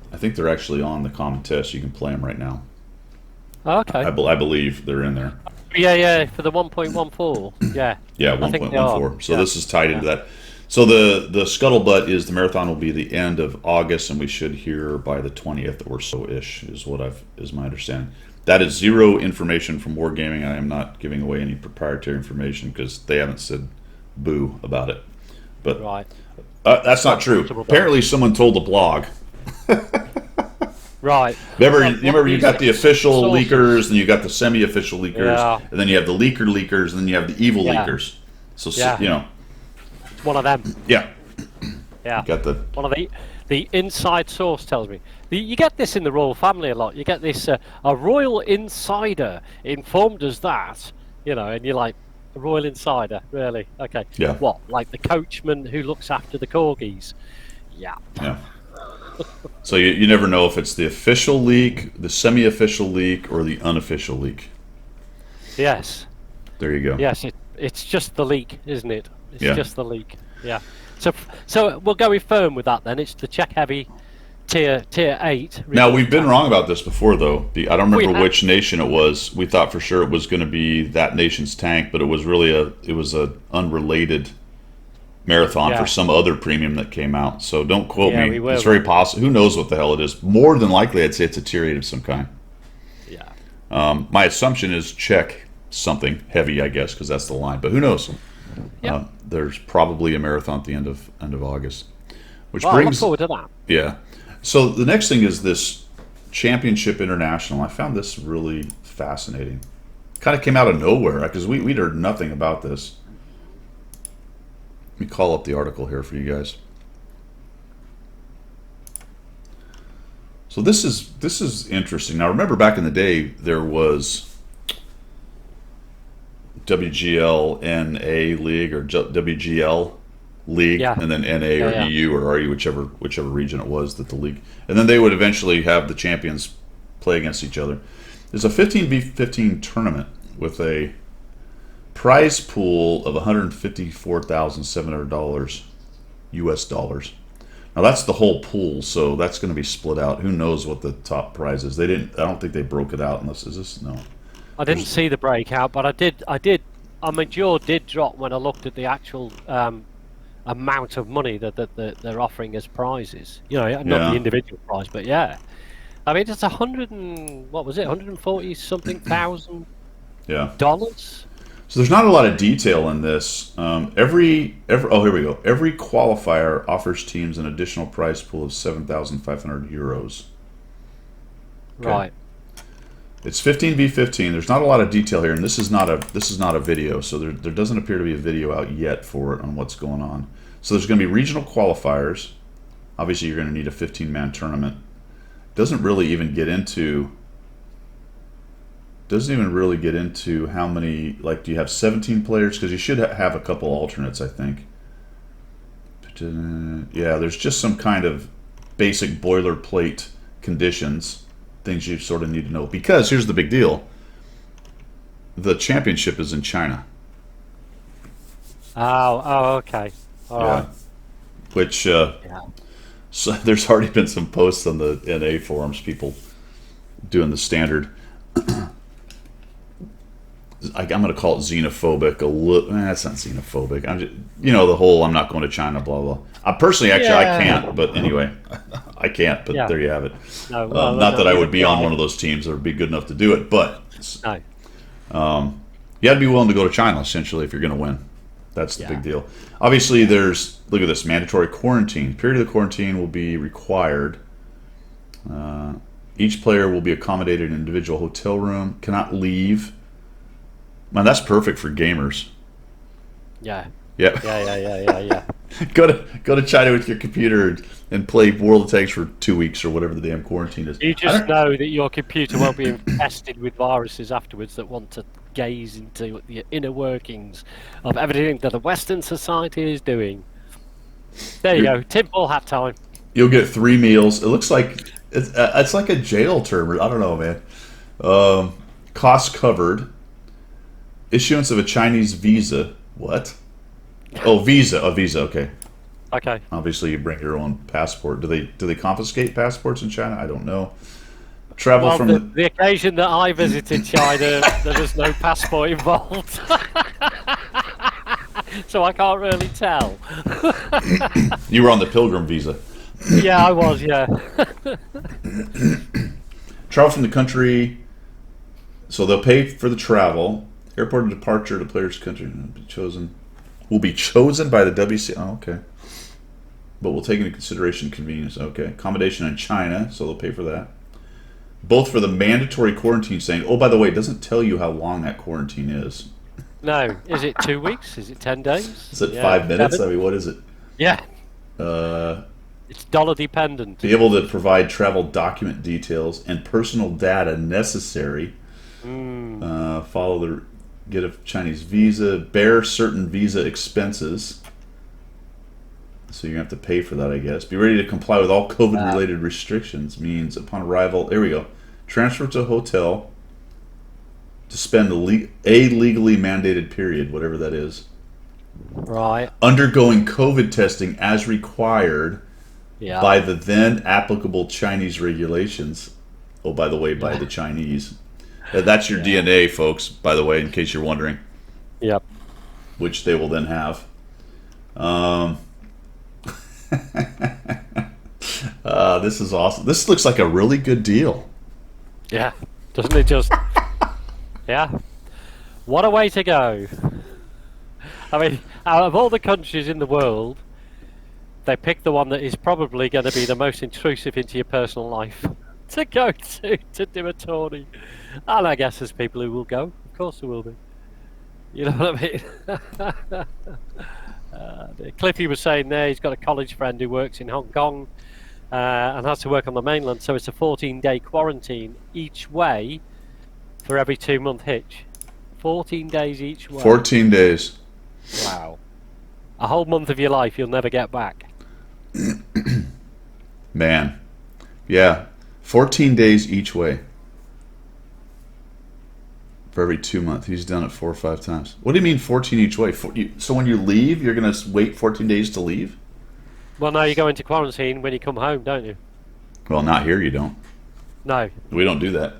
The common test. You can play them right now. Okay. I believe they're in there. Yeah, for the 1.14. Yeah. Yeah, 1.14. So this is tied into that. So the scuttlebutt is the marathon will be the end of August, and we should hear by the 20th or so-ish is my understanding. That is zero information from Wargaming. I am not giving away any proprietary information because they haven't said boo about it. But right. That's not true. Apparently, someone told the blog. Right. Remember you got the official leakers, and you got the semi-official leakers, and then you have the leakers, and then you have the evil leakers. So you know, one of them. Yeah. Yeah. You got the the inside source tells me. You get this in the royal family a lot. You get this, a royal insider informed us that, and you're like, a royal insider, really? Okay. Yeah. What, like the coachman who looks after the corgis? Yeah. Yeah. So you never know if it's the official leak, the semi-official leak, or the unofficial leak. Yes. There you go. Yes, it's just the leak, isn't it? It's Yeah. just the leak. Yeah. So we'll go firm with that then. It's the Czech heavy tier 8. Now we've been wrong about this before, though. I don't remember We have. which nation it was. We thought for sure it was going to be that nation's tank, but it was really a unrelated marathon Yeah. for some other premium that came out. So don't quote Yeah, me. we were It's very wrong. possible. Who knows what the hell it is? More than likely, I'd say it's a tier 8 of some kind. Yeah. My assumption is Czech something heavy, I guess, because that's the line. But who knows? Yeah. There's probably a marathon at the end of August, which Well, I look brings forward to that. yeah. So the next thing is this Championship International. I found this really fascinating. Kind of came out of nowhere because we'd heard nothing about this. Let me call up the article here for you guys. So this is interesting. Now remember back in the day there was WGL-NA League or WGL League, Yeah. and then NA or Yeah. EU or RU, whichever region it was that the league, and then they would eventually have the champions play against each other. There's a 15v15 tournament with a prize pool of $154,700 US dollars. Now that's the whole pool, so that's going to be split out. Who knows what the top prize is? They didn't. I don't think they broke it out. Unless is this no. I didn't see the breakout, but I did. I mean, jaw did drop when I looked at the actual amount of money that they're offering as prizes. Not Yeah. the individual prize, but yeah. I mean, it's 140 something thousand Yeah. dollars. So there's not a lot of detail in this. Every oh, here we go. Every qualifier offers teams an additional prize pool of 7,500 euros. Okay. Right. It's 15v15. There's not a lot of detail here, and this is not a video, so there doesn't appear to be a video out yet for it on what's going on. So there's going to be regional qualifiers. Obviously, you're going to need a 15-man tournament. Doesn't really even get into how many. Like, do you have 17 players? Because you should have a couple alternates, I think. Yeah, there's just some kind of basic boilerplate conditions. Things you sort of need to know. Because here's the big deal. The championship is in China. Oh, okay. All right. Which, Yeah. so there's already been some posts on the NA forums, people doing the standard. I'm going to call it xenophobic. That's not xenophobic. I'm just, the whole I'm not going to China, blah, blah. Personally, actually, Yeah. I can't. But anyway, I can't. But Yeah. there you have it. No, Not that I would be on one of those teams that would be good enough to do it. But No. you got to be willing to go to China, essentially, if you're going to win. That's the big deal. Obviously, look at this, mandatory quarantine. Period of the quarantine will be required. Each player will be accommodated in an individual hotel room, cannot leave. Man, that's perfect for gamers. Yeah. Yep. Yeah. Go to China with your computer and play World of Tanks for 2 weeks or whatever the damn quarantine is. You just know that your computer won't be infested with viruses afterwards that want to gaze into the inner workings of everything that the Western society is doing. There you go. Tinfoil hat time. You'll get 3 meals. It looks like it's like a jail term. I don't know, man. Costs covered. Issuance of a Chinese visa. What? Oh, visa. A visa. Okay. Okay. Obviously, you bring your own passport. Do they confiscate passports in China? I don't know. Travel Well, from the occasion that I visited China, there was no passport involved. So I can't really tell. You were on the pilgrim visa. Yeah, I was, yeah. Travel from the country. So they'll pay for the travel. Airport and departure to player's country will be chosen by the WC. Oh, okay. But we'll take into consideration convenience. Okay. Accommodation in China, so they'll pay for that. Both for the mandatory quarantine, saying, oh, by the way, it doesn't tell you how long that quarantine is. No. Is it 2 weeks? Is it 10 days? Is it 5 minutes? 7? I mean, what is it? Yeah. It's dollar dependent. Be able to provide travel document details and personal data necessary. Follow the get a Chinese visa. Bear certain visa expenses. So you're going to have to pay for that, I guess. Be ready to comply with all COVID-related restrictions. Means upon arrival, there we go. Transfer to a hotel to spend a legally mandated period, whatever that is. Right. Undergoing COVID testing as required Yeah. by the then applicable Chinese regulations. Oh, by the way, by the Chinese. That's your DNA, folks, by the way, in case you're wondering. Yep. Which they will then have. This is awesome. This looks like a really good deal. Yeah. Doesn't it just? Yeah. What a way to go. I mean, out of all the countries in the world, they picked the one that is probably going to be the most intrusive into your personal life to go to do a tourney. And I guess there's people who will go. Of course there will be. You know what I mean? Cliffy was saying there he's got a college friend who works in Hong Kong and has to work on the mainland, so it's a 14-day quarantine each way for every 2-month hitch. 14 days each way. 14 days. Wow. A whole month of your life you'll never get back. Man. Yeah. 14 days each way. For every 2 months. He's done it 4 or 5 times. What do you mean 14 each way? So when you leave, you're going to wait 14 days to leave? Well, no, you go into quarantine when you come home, don't you? Well, not here you don't. No. We don't do that.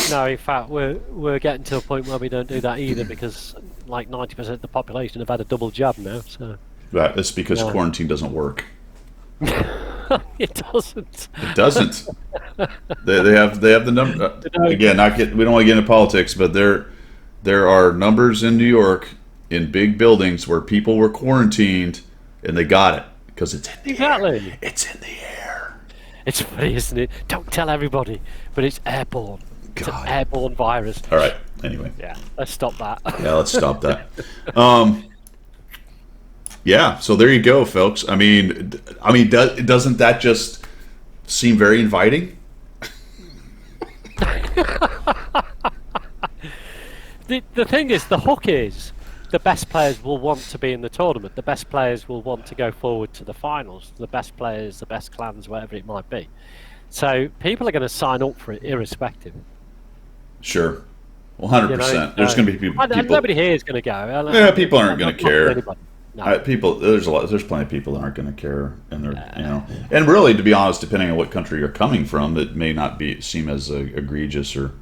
No, in fact, we're getting to a point where we don't do that either because like 90% of the population have had a double jab now. So Right, that's because quarantine doesn't work. it doesn't. It doesn't. They have the number. Again, we don't want to get into politics, but there are numbers in New York in big buildings where people were quarantined and they got it because it's in the air. It's in the air. It's funny, isn't it? Don't tell everybody, but it's airborne. It's an airborne virus. All right. Anyway. Yeah, let's stop that. Yeah, let's stop that. Yeah, so there you go, folks. I mean, doesn't that just seem very inviting? The thing is, the hook is, the best players will want to be in the tournament. The best players will want to go forward to the finals. The best players, the best clans, whatever it might be. So people are going to sign up for it, irrespective. Sure. 100%. There's going to be people. Nobody here is going to go. Yeah, people aren't going to care. No. There's plenty of people that aren't going to care, and and really, to be honest, depending on what country you're coming from, it may not seem as egregious or.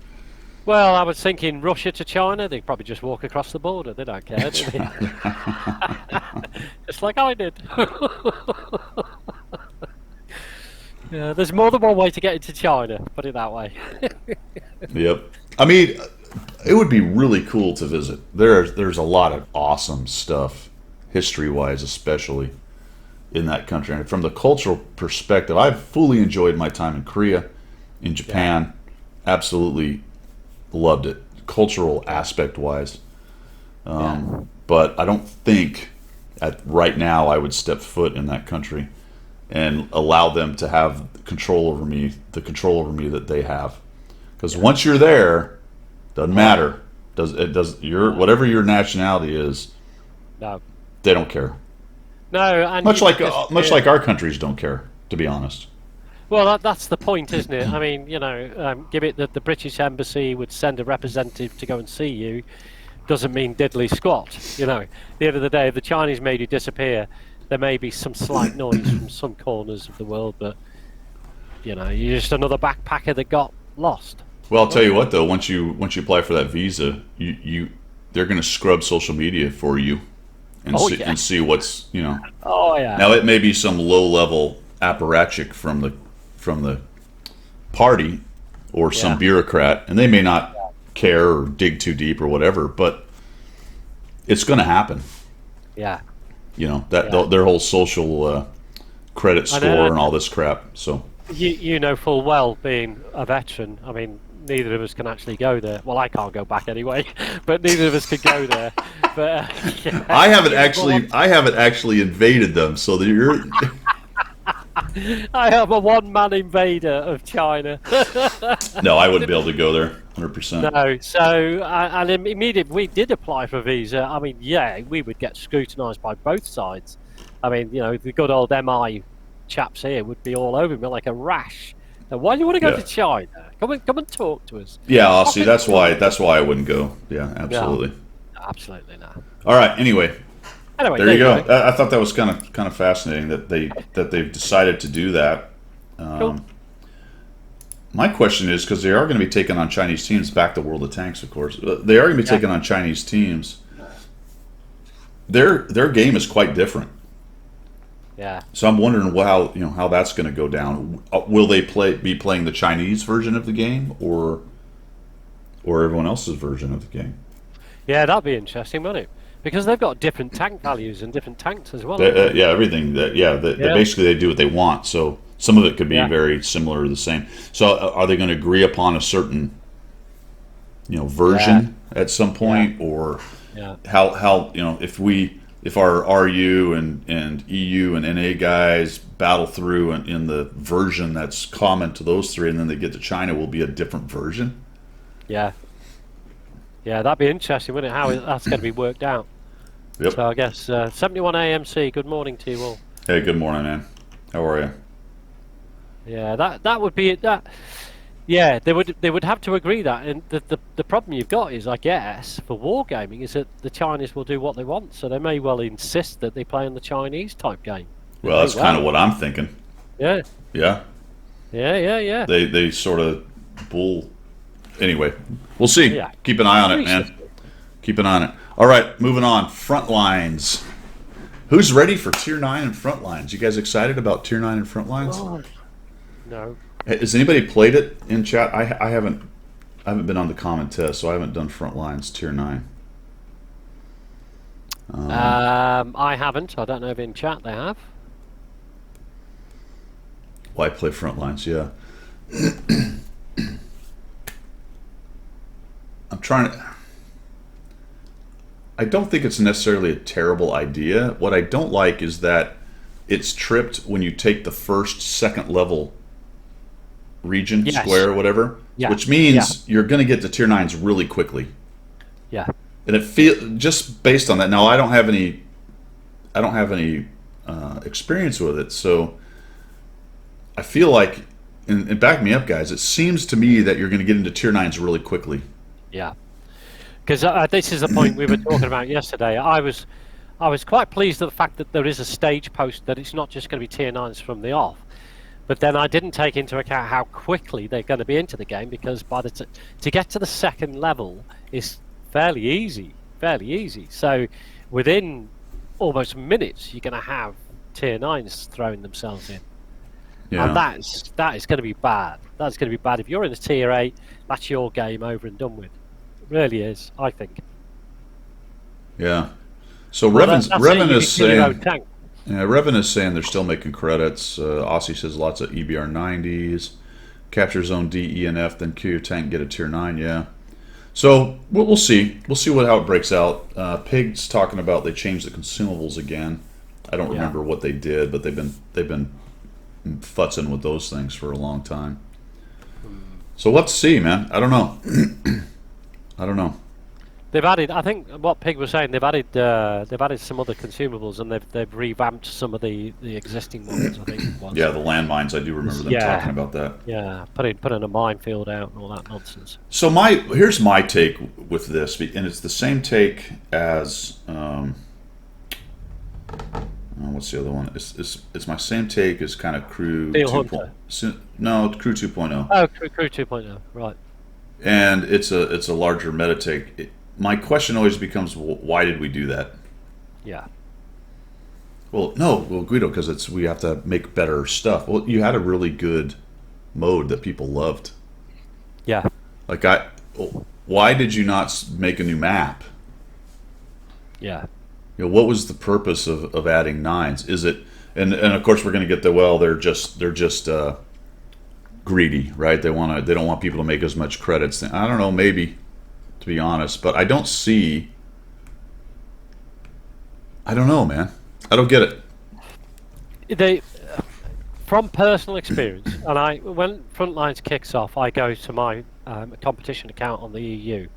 Well, I was thinking Russia to China. They probably just walk across the border. They don't care, do they? Just like I did. Yeah, there's more than one way to get into China. Put it that way. Yep. I mean, it would be really cool to visit. There's a lot of awesome stuff, history-wise, especially in that country. And from the cultural perspective, I've fully enjoyed my time in Korea, in Japan. Absolutely loved it, cultural aspect-wise. But I don't think right now I would step foot in that country and allow them to have control over me, the control over me that they have. Because once you're there, doesn't matter. Whatever your nationality is, no, they don't care. No, and much like our countries don't care, to be honest. Well, that's the point, isn't it? I mean, give it that the British Embassy would send a representative to go and see you, doesn't mean diddly squat. At the end of the day, if the Chinese made you disappear, there may be some slight noise from some corners of the world, but you're just another backpacker that got lost. Well, I'll tell you what, though, once you apply for that visa, they're going to scrub social media for you and see what's Oh yeah. Now it may be some low-level apparatchik from the party or some bureaucrat, and they may not care or dig too deep or whatever, but it's going to happen. Yeah. Their whole social credit score and all this crap. So you know full well, being a veteran, I mean, neither of us can actually go there. Well, I can't go back anyway, but neither of us could go there. But I haven't actually invaded them, so you're. I am a one-man invader of China. No, I wouldn't be able to go there, 100%. No, so and immediately we did apply for a visa. I mean, yeah, we would get scrutinised by both sides. I mean, the good old MI chaps here would be all over me like a rash. Why do you want to go Yeah. to China? Come and talk to us. Yeah, I'll Pop see. in. That's why I wouldn't go. Yeah, No, absolutely. absolutely not. All right. Anyway, Anyway, there you go. I thought that was kind of fascinating that they've decided to do that. Cool. My question is, because they are going to be taking on Chinese teams, back to World of Tanks, of course. They are going to be taking on Chinese teams. Their game is quite different. Yeah. So I'm wondering how that's going to go down. Will they be playing the Chinese version of the game, or everyone else's version of the game? Yeah, that'd be interesting, wouldn't it? Because they've got different tank values and different tanks as well. Yeah, everything. Basically they do what they want. So some of it could be very similar or the same. So are they going to agree upon a certain version at some point, or how if our RU and EU and NA guys battle through in the version that's common to those three, and then they get to China, will be a different version? Yeah. Yeah, that'd be interesting, wouldn't it? How that's going to be worked out. Yep. So I guess 71 AMC. Good morning to you all. Hey, good morning, man. How are you? Yeah, that would be that. Yeah, they would have to agree that, and the problem you've got is, I guess, for wargaming is that the Chinese will do what they want, so they may well insist that they play on the Chinese type game. Well, that's kind of what I'm thinking. Yeah. Yeah. Yeah. They sort of bull. Anyway, we'll see. Yeah. Keep an eye on it, man. Keep an eye on it. All right, moving on. Front lines. Who's ready for Tier 9 and front lines? You guys excited about Tier 9 and front lines? Oh, no. Has anybody played it in chat? I haven't been on the common test, so I haven't done front lines Tier 9. I haven't. I don't know if in chat they have. Well, I play front lines, yeah. I'm trying to... I don't think it's necessarily a terrible idea. What I don't like is that it's tripped when you take the first, second level region, square, or whatever, which means you're going to get to Tier 9s really quickly. Yeah. And it just based on that. Now, I don't have any experience with it, so I feel like, and back me up, guys, it seems to me that you're going to get into Tier 9s really quickly. Yeah. Because this is the point we were talking about yesterday. I was quite pleased at the fact that there is a stage post, that it's not just going to be Tier 9s from the off. But then I didn't take into account how quickly they're going to be into the game, because to get to the second level is fairly easy. So within almost minutes, you're going to have Tier 9s throwing themselves in. Yeah. And that is going to be bad. That's going to be bad. If you're in a Tier 8, that's your game over and done with. It really is, I think. Yeah. So Revan is saying... Yeah, Revan is saying they're still making credits. Aussie says lots of EBR 90s. Capture Zone D, E, and F, then Q your tank, get a Tier 9, yeah. So we'll see. We'll see how it breaks out. Pig's talking about they changed the consumables again. I don't remember what they did, but they've been futzing with those things for a long time. So let's see, man. I don't know. I don't know. They've added, I think, what Pig was saying. They've added some other consumables, and they've revamped some of the existing ones. I think. Yeah, the landmines. I do remember them talking about that. Yeah, putting a minefield out and all that nonsense. So here's my take with this, and it's the same take as what's the other one? It's my same take as kind of Crew 2.0. No, Crew 2.0. Oh, Crew 2.0, right. And it's a larger meta take. My question always becomes, why did we do that? Yeah. Well, Guido, because we have to make better stuff. Well, you had a really good mode that people loved. Yeah. Like why did you not make a new map? Yeah. What was the purpose of adding 9s? Is it and of course we're going to get they're just greedy, right? They don't want people to make as much credits. I don't know, maybe, to be honest, but I don't know, man. I don't get it. from personal experience, and when Frontlines kicks off, I go to my competition account on the EU.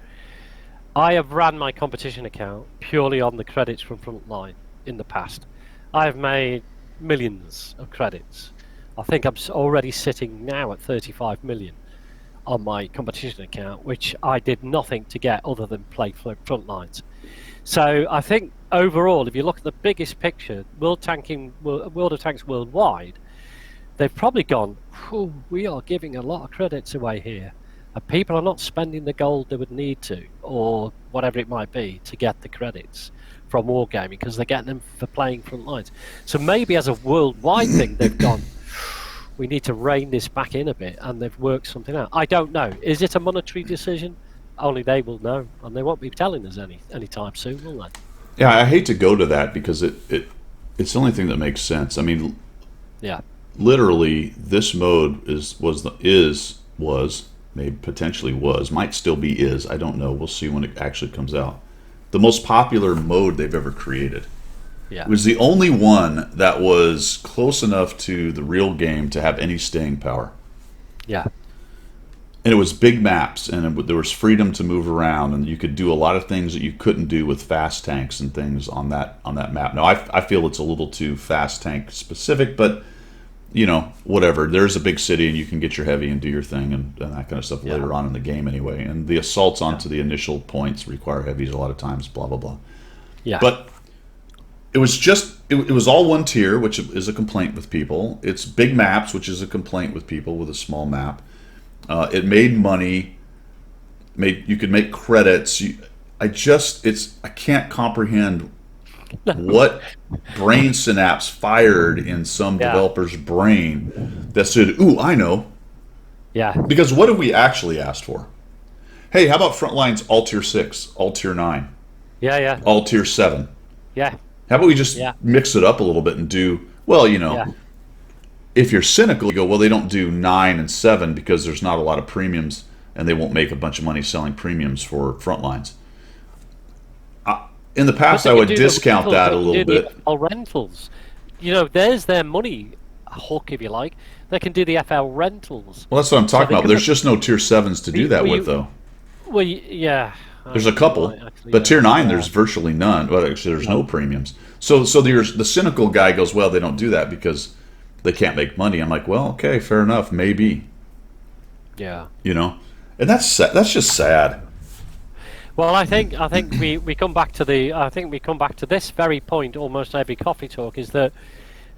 I have ran my competition account purely on the credits from Frontline in the past. I have made millions of credits. I think I'm already sitting now at 35 million on my competition account, which I did nothing to get other than play Frontlines. So I think overall, if you look at the biggest picture, World of Tanks worldwide, they've probably gone, we are giving a lot of credits away here. And people are not spending the gold they would need to, or whatever it might be, to get the credits from Wargaming, because they're getting them for playing Frontlines. So maybe as a worldwide thing, they've gone, we need to rein this back in a bit, and they've worked something out. I don't know. Is it a monetary decision? Only they will know, and they won't be telling us anytime soon, will they? Yeah, I hate to go to that because it's the only thing that makes sense. I mean, yeah, literally, this mode maybe potentially might still be is. I don't know. We'll see when it actually comes out. The most popular mode they've ever created. Yeah. It was the only one that was close enough to the real game to have any staying power. Yeah. And it was big maps, and there was freedom to move around, and you could do a lot of things that you couldn't do with fast tanks and things on that map. Now, I feel it's a little too fast tank specific, but whatever. There's a big city, and you can get your heavy and do your thing and that kind of stuff later on in the game anyway. And the assaults onto the initial points require heavies a lot of times, blah, blah, blah. Yeah. But it was just, it was all one tier, which is a complaint with people. It's big maps, which is a complaint with people with a small map. It made money. You could make credits. I can't comprehend what brain synapse fired in some developer's brain that said, "Ooh, I know." Yeah. Because what have we actually asked for? Hey, how about Frontlines all tier 6, all tier 9? Yeah. All tier 7. Yeah. How about we just mix it up a little bit and do if you're cynical, you go, well, they don't do 9 and 7 because there's not a lot of premiums, and they won't make a bunch of money selling premiums for Frontlines. In the past, I would discount that a little bit. FL rentals, there's their money hook, if you like. They can do the FL rentals. Well, that's what I'm talking about. There's just no tier 7s to do that with, though. Well, yeah. There's a couple, but tier 9, there's virtually none. Well, actually, there's no premiums. So the cynical guy goes, well, they don't do that because they can't make money. I'm like, well, okay, fair enough, maybe. Yeah. And that's just sad. Well, I think we come back to this very point almost every coffee talk, is that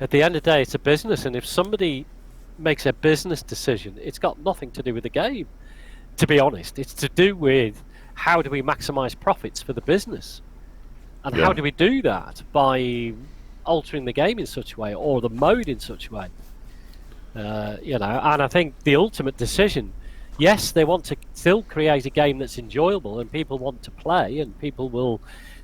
at the end of the day it's a business, and if somebody makes a business decision, it's got nothing to do with the game. To be honest, it's to do with how do we maximize profits for the business, and how do we do that by altering the game in such a way, or the mode in such a way. And I think the ultimate decision. Yes, they want to still create a game that's enjoyable and people want to play, and people will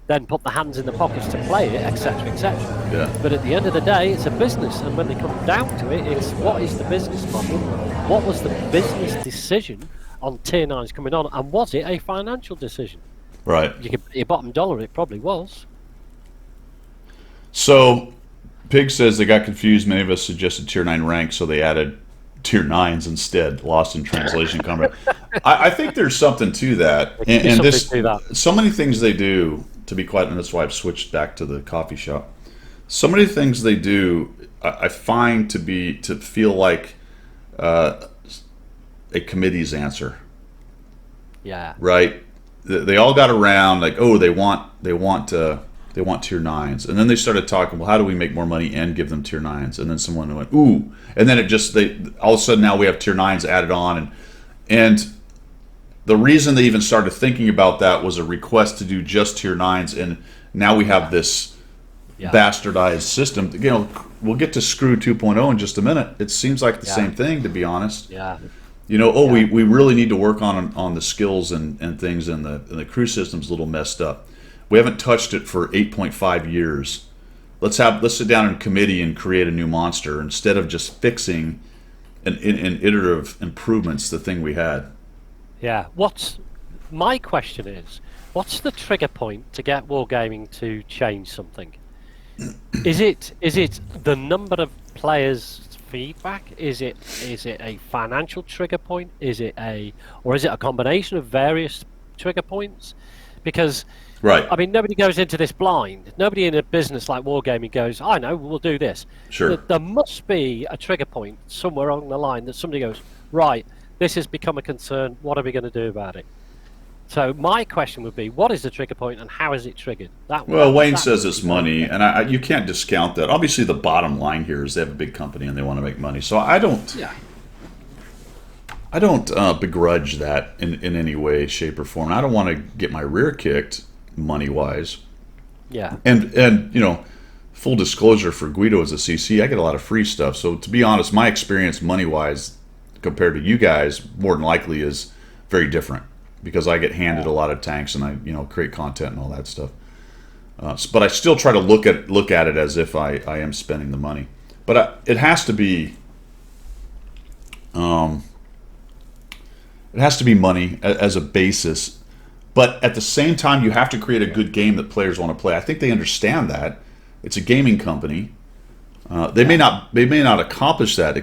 then put their hands in the pockets to play it, etc., etc. Yeah. But at the end of the day, it's a business, and when they come down to it, it's what is the business model? What was the business decision on tier 9s coming on, and was it a financial decision? Right. Your bottom dollar, it probably was. So, Pig says they got confused. Many of us suggested tier 9 rank, so they added tier 9s instead, lost in translation combat. I think there's something to that. So many things they do, to be quite honest, that's why I've switched back to the coffee shop. So many things they do, I find to feel like a committee's answer. Yeah. Right? They all got around like, oh, they want tier 9s, and then they started talking, well, how do we make more money and give them tier 9s? And then someone went, ooh, and then all of a sudden now we have tier 9s added on, and the reason they even started thinking about that was a request to do just tier 9s, and now we have this bastardized system. We'll get to Screw 2.0 in just a minute. It seems like the same thing, to be honest. Yeah. We really need to work on the skills and things, and the crew system's a little messed up. We haven't touched it for 8.5 years. Let's sit down in committee and create a new monster instead of just fixing in iterative improvements the thing we had. Yeah. My question is, what's the trigger point to get Wargaming to change something? Is it the number of players feedback? Is it a financial trigger point? Or is it a combination of various trigger points? Because Right. I mean, nobody goes into this blind. Nobody in a business like Wargaming goes, I know, we'll do this. Sure. There must be a trigger point somewhere along the line that somebody goes, right, this has become a concern. What are we going to do about it? So my question would be, what is the trigger point and how is it triggered? Wayne says it's money, and you can't discount that. Obviously, the bottom line here is they have a big company and they want to make money. So I don't begrudge that in any way, shape, or form. I don't want to get my rear kicked money wise. Yeah. And full disclosure for Guido as a CC, I get a lot of free stuff. So to be honest, my experience money wise compared to you guys more than likely is very different because I get handed a lot of tanks and I create content and all that stuff. But I still try to look at it as if I am spending the money. But it has to be. It has to be money as a basis, but at the same time, you have to create a good game that players want to play. I think they understand that. It's a gaming company. They may not accomplish that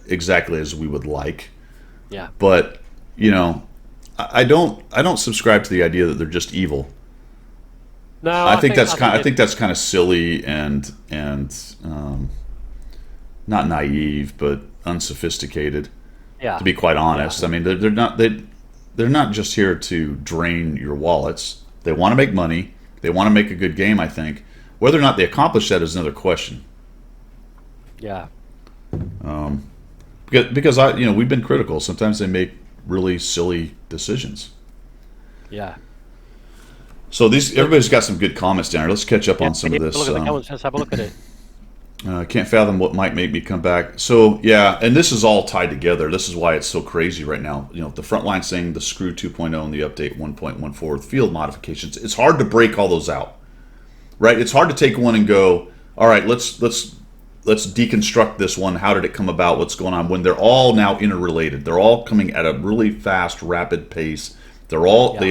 exactly as we would like. Yeah. But I don't subscribe to the idea that they're just evil. No, I think that's kind of silly and not naive, but unsophisticated. Yeah. To be quite honest, I mean they're not just here to drain your wallets. They want to make money. They want to make a good game. I think whether or not they accomplish that is another question. Yeah. Because we've been critical. Sometimes they make really silly decisions. Yeah. So everybody's got some good comments down here. Let's catch up on some of this. Look at the comments. Let's have a look at it. Can't fathom what might make me come back. So yeah, and this is all tied together. This is why it's so crazy right now. The front line saying the Screw 2.0 and the update 1.14 with field modifications. It's hard to break all those out, right? It's hard to take one and go, all right, let's deconstruct this one. How did it come about? What's going on? When they're all now interrelated, they're all coming at a really fast, rapid pace. They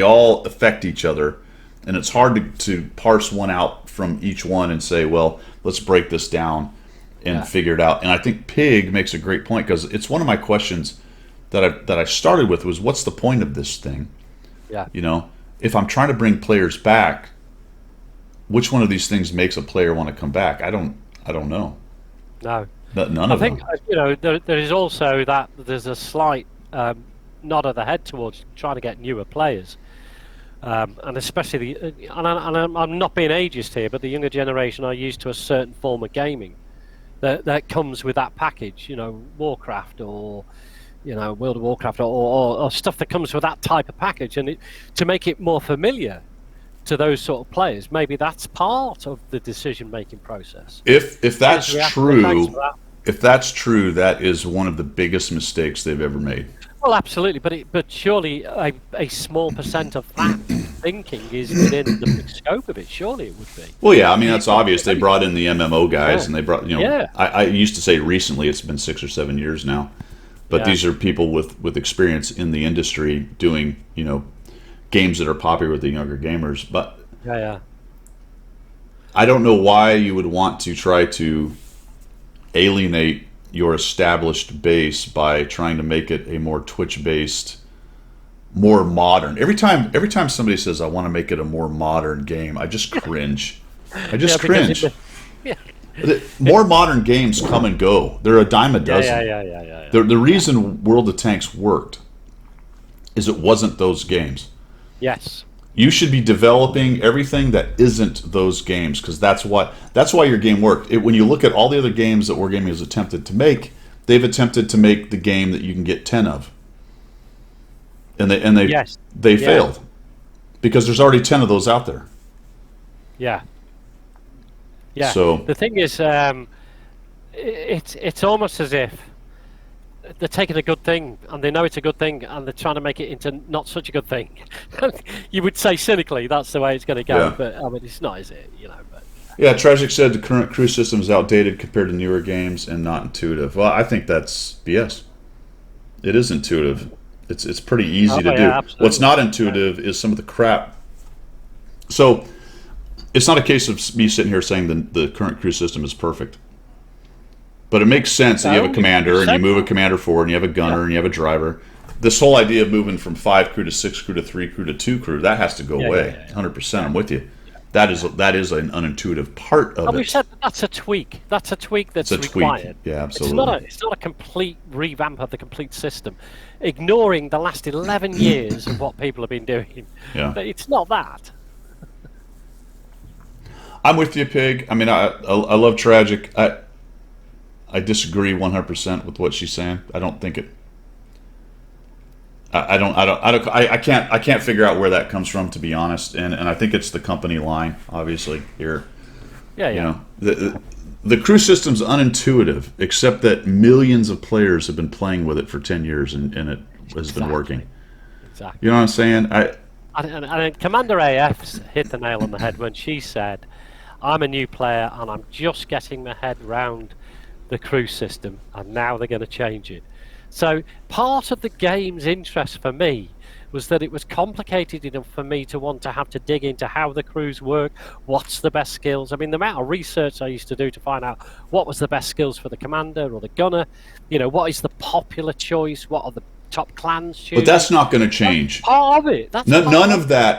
all affect each other, and it's hard to parse one out from each one and say, well, let's break this down and figure it out. And I think Pig makes a great point because it's one of my questions that I started with was, what's the point of this thing? Yeah. If I'm trying to bring players back, which one of these things makes a player want to come back? I don't know. No. None of them. I think there is also that there's a slight nod of the head towards trying to get newer players. And especially I'm not being ageist here, but the younger generation are used to a certain form of gaming that comes with that package. Warcraft or World of Warcraft or stuff that comes with that type of package, and to make it more familiar to those sort of players, maybe that's part of the decision-making process. If that's true, that is one of the biggest mistakes they've ever made. Well, absolutely, but surely a small percent of that thinking is within the big scope of it. Surely it would be. Well, yeah, I mean that's obvious. They brought in the MMO guys, and they brought Yeah. I used to say recently, it's been 6 or 7 years now, but these are people with experience in the industry doing games that are popular with the younger gamers. But I don't know why you would want to try to alienate your established base by trying to make it a more Twitch-based, more modern. Every time somebody says I want to make it a more modern game, I just cringe. Cringe. More modern games come and go. They're a dime a dozen. Yeah. The reason World of Tanks worked is it wasn't those games. Yes. You should be developing everything that isn't those games, because that's why your game worked. When you look at all the other games that Wargaming has attempted to make, they've attempted to make the game that you can get 10 of, and they failed because there's already 10 of those out there. Yeah. So the thing is, it's almost as if they're taking a good thing and they know it's a good thing and they're trying to make it into not such a good thing. You would say cynically that's the way it's going to go, but I mean it's not, is it? But yeah, Tragic said the current crew system is outdated compared to newer games and not intuitive. Well, I think that's BS. It is intuitive. It's pretty easy to do. Absolutely. What's not intuitive is some of the crap. So it's not a case of me sitting here saying the current crew system is perfect. But it makes sense that you have a No, commander you and you said move a that. commander forward and you have a gunner and you have a driver. This whole idea of moving from 5 crew to 6 crew to 3 crew to 2 crew, that has to go away. 100%. I'm with you. That is an unintuitive part of And we've it. said that's a tweak. That's a tweak that's It's a tweak. required. Yeah, absolutely. It's not a complete revamp of the complete system, ignoring the last 11 years of what people have been doing. Yeah. But it's not that. I'm with you, Pig. I mean, I love Tragic. I disagree 100% with what she's saying. I don't think it. I can't figure out where that comes from, to be honest. And I think it's the company line, obviously here. Yeah, You know, the crew system's unintuitive, except that millions of players have been playing with it for 10 years, and it has been working. Exactly. You know what I'm saying? And Commander AF hit the nail on the head when she said, "I'm a new player and I'm just getting my head round the crew system, and now they're going to change it." So part of the game's interest for me was that it was complicated enough for me to want to have to dig into how the crews work, what's the best skills. I mean, the amount of research I used to do to find out what was the best skills for the commander or the gunner, what is the popular choice, what are the top clans choosing. But that's not going to change. That's part of it.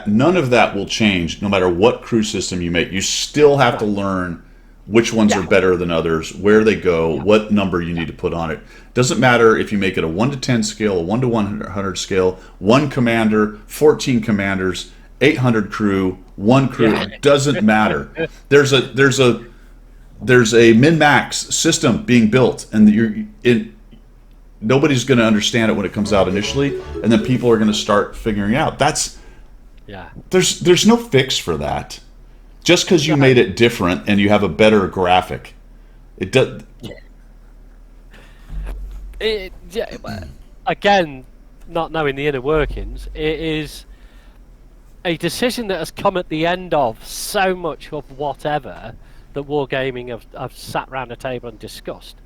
None of that will change no matter what crew system you make. You still have to learn which ones are better than others, where they go, what number you need to put on it. Doesn't matter if you make it a 1 to 10 scale, a 1 to 100 scale, 1 commander, 14 commanders, 800 crew, 1 crew. It doesn't matter. There's a min-max system being built, and nobody's going to understand it when it comes out initially, and then people are going to start figuring it out. There's no fix for that. Just because you made it different and you have a better graphic, it does. Again, not knowing the inner workings, it is a decision that has come at the end of so much of whatever that Wargaming have sat around a table and discussed.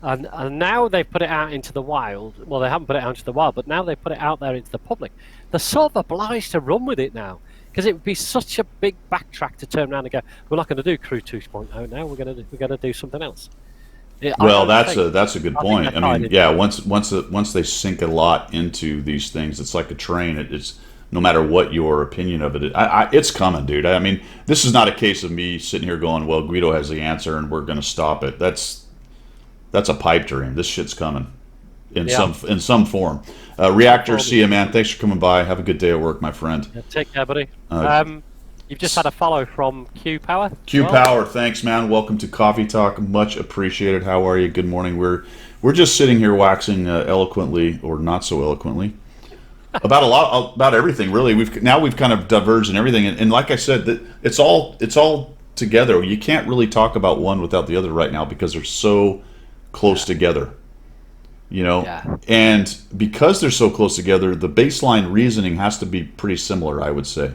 And now they've put it out into the wild. Well, they haven't put it out into the wild, but now they've put it out there into the public. They're sort of obliged to run with it now. Because it would be such a big backtrack to turn around and go, we're not going to do Crew 2.0 now. We're going to do something else. Well, that's a good point. I mean, yeah, once they sink a lot into these things, it's like a train. It's no matter what your opinion of it, it's coming, dude. I mean, this is not a case of me sitting here going, well, Guido has the answer and we're going to stop it. That's a pipe dream. This shit's coming in some form. Reactor, see you, man. Thanks for coming by. Have a good day at work, my friend. Yeah, take care, buddy. You've just had a follow from Q Power. Q Power, thanks, man. Welcome to Coffee Talk. Much appreciated. How are you? Good morning. We're just sitting here waxing eloquently, or not so eloquently, about everything. Really, we've kind of diverged in everything, and like I said, it's all together. You can't really talk about one without the other right now because they're so close together. And because they're so close together, the baseline reasoning has to be pretty similar, I would say.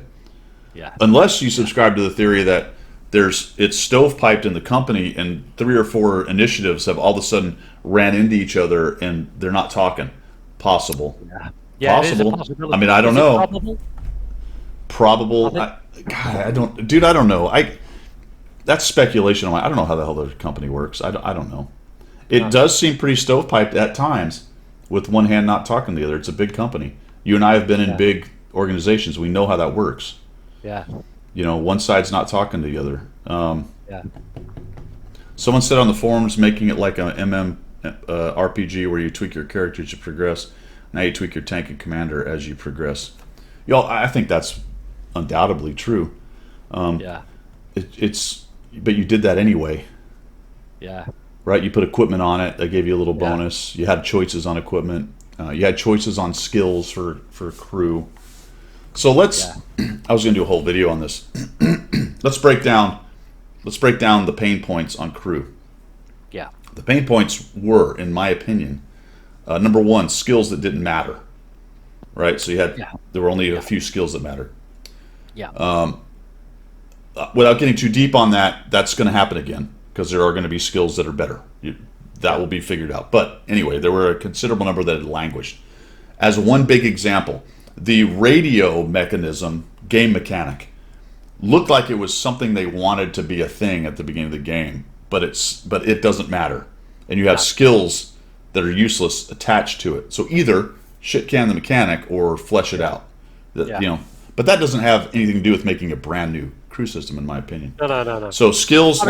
Yeah. Unless you subscribe to the theory that it's stovepiped in the company and 3 or 4 initiatives have all of a sudden ran into each other and they're not talking. Possible. Yeah. Possible. I mean, I don't know. Probable. I don't know. That's speculation. I don't know how the hell the company works. I don't know. It does seem pretty stovepiped at times, with one hand not talking to the other. It's a big company. You and I have been in big organizations. We know how that works. Yeah. One side's not talking to the other. Someone said on the forums, making it like an RPG where you tweak your character as you progress. Now you tweak your tank and commander as you progress. I think that's undoubtedly true. But you did that anyway. Yeah. Right, you put equipment on it. They gave you a little bonus. You had choices on equipment. You had choices on skills for crew. So let's. I was going to do a whole video on this. Let's break down the pain points on crew. Yeah. The pain points were, in my opinion, number one, skills that didn't matter. Right, so there were only a few skills that mattered. Yeah. Without getting too deep on that, that's going to happen again. Because there are going to be skills that are better. That will be figured out. But anyway, there were a considerable number that had languished. As one big example, the radio mechanism, game mechanic, looked like it was something they wanted to be a thing at the beginning of the game. But it doesn't matter. and you have skills that are useless attached to it. So either shit can the mechanic or flesh it out. You know, but that doesn't have anything to do with making a brand new crew system, in my opinion. No. So skills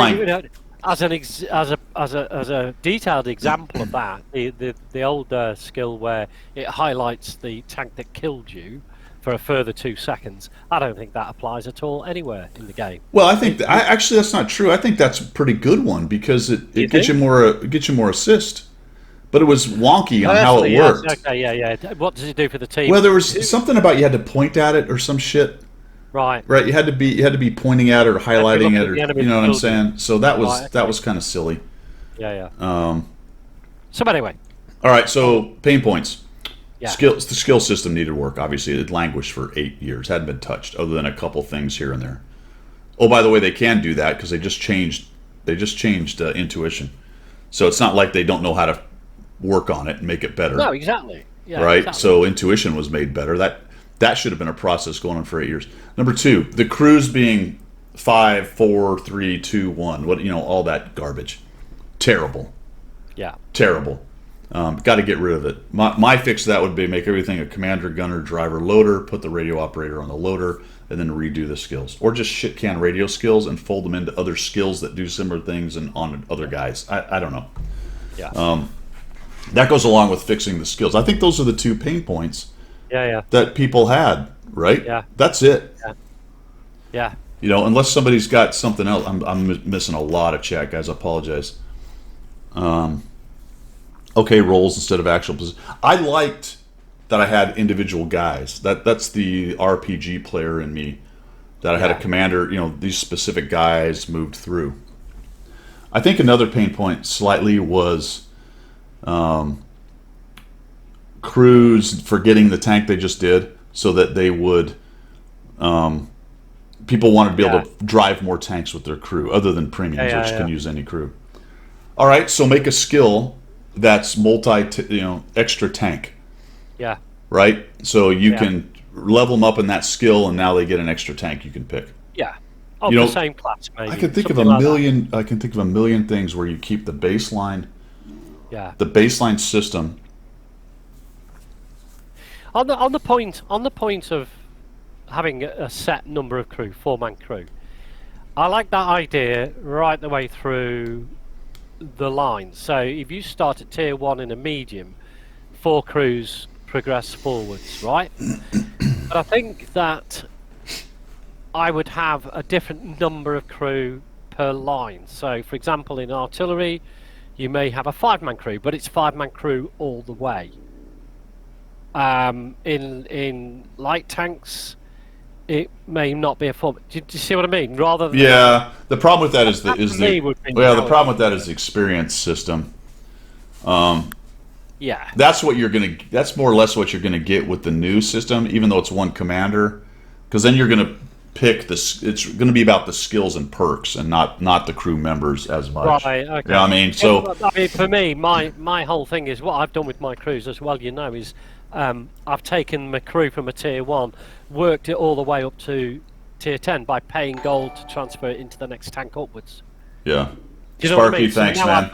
as a detailed example of that, the old skill where it highlights the tank that killed you for a further 2 seconds, I don't think that applies at all anywhere in the game. Well, I think actually that's not true. I think that's a pretty good one because it gets you more assist. But it was wonky on how it worked. Yes. Okay, yeah. What does it do for the team? Well, there was something about you had to point at it or some shit. Right. You had to be pointing at it or highlighting it, or you know what I'm saying. So that was kind of silly. Yeah. So anyway. All right. So pain points. Yeah. The skill system needed work. Obviously, it languished for 8 years, hadn't been touched, other than a couple things here and there. Oh, by the way, they can do that because they just changed intuition. So it's not like they don't know how to work on it and make it better. No, exactly. Yeah, right. Exactly. So intuition was made better. That should have been a process going on for 8 years. Number 2, the crews being 5, 4, 3, 2, 1. All that garbage. Terrible. Yeah. Terrible. Got to get rid of it. My fix to that would be make everything a commander, gunner, driver, loader, put the radio operator on the loader, and then redo the skills. Or just shit can radio skills and fold them into other skills that do similar things and on other guys. I don't know. Yeah. That goes along with fixing the skills. I think those are the 2 pain points that people had, right? Yeah. That's it. Yeah. Unless somebody's got something else. I'm missing a lot of chat, guys. I apologize. Okay, roles instead of actual position. I liked that I had individual guys. That's the RPG player in me. That I had a commander, these specific guys moved through. I think another pain point slightly was crews forgetting the tank they just did, so that they would people wanted to be able to drive more tanks with their crew other than premiums, which can use any crew. All right, so make a skill that's extra tank. Yeah. Right? So you can level them up in that skill, and now they get an extra tank you can pick. Yeah. The same class, maybe. I can think of a million. I can think of a million things where you keep the baseline. Yeah. The baseline system. On the point of having a set number of crew, 4-man crew, I like that idea right the way through the line. So if you start at tier 1 in a medium, 4 crews progress forwards, right? But I think that I would have a different number of crew per line. So for example, in artillery, you may have a 5-man crew, but it's 5-man crew all the way. In light tanks, it may not be a 4. Do you see what I mean? Rather than the problem with that is the problem with that is the experience system. That's more or less what you're gonna get with the new system, even though it's one commander, because then you're gonna pick it's gonna be about the skills and perks and not the crew members as much. Right. Okay. You know what I mean? So for me, my whole thing is what I've done with my crews as well. Is I've taken my crew from a tier 1, worked it all the way up to tier 10 by paying gold to transfer it into the next tank upwards. Yeah. Do you know what I mean? Thanks, so now man.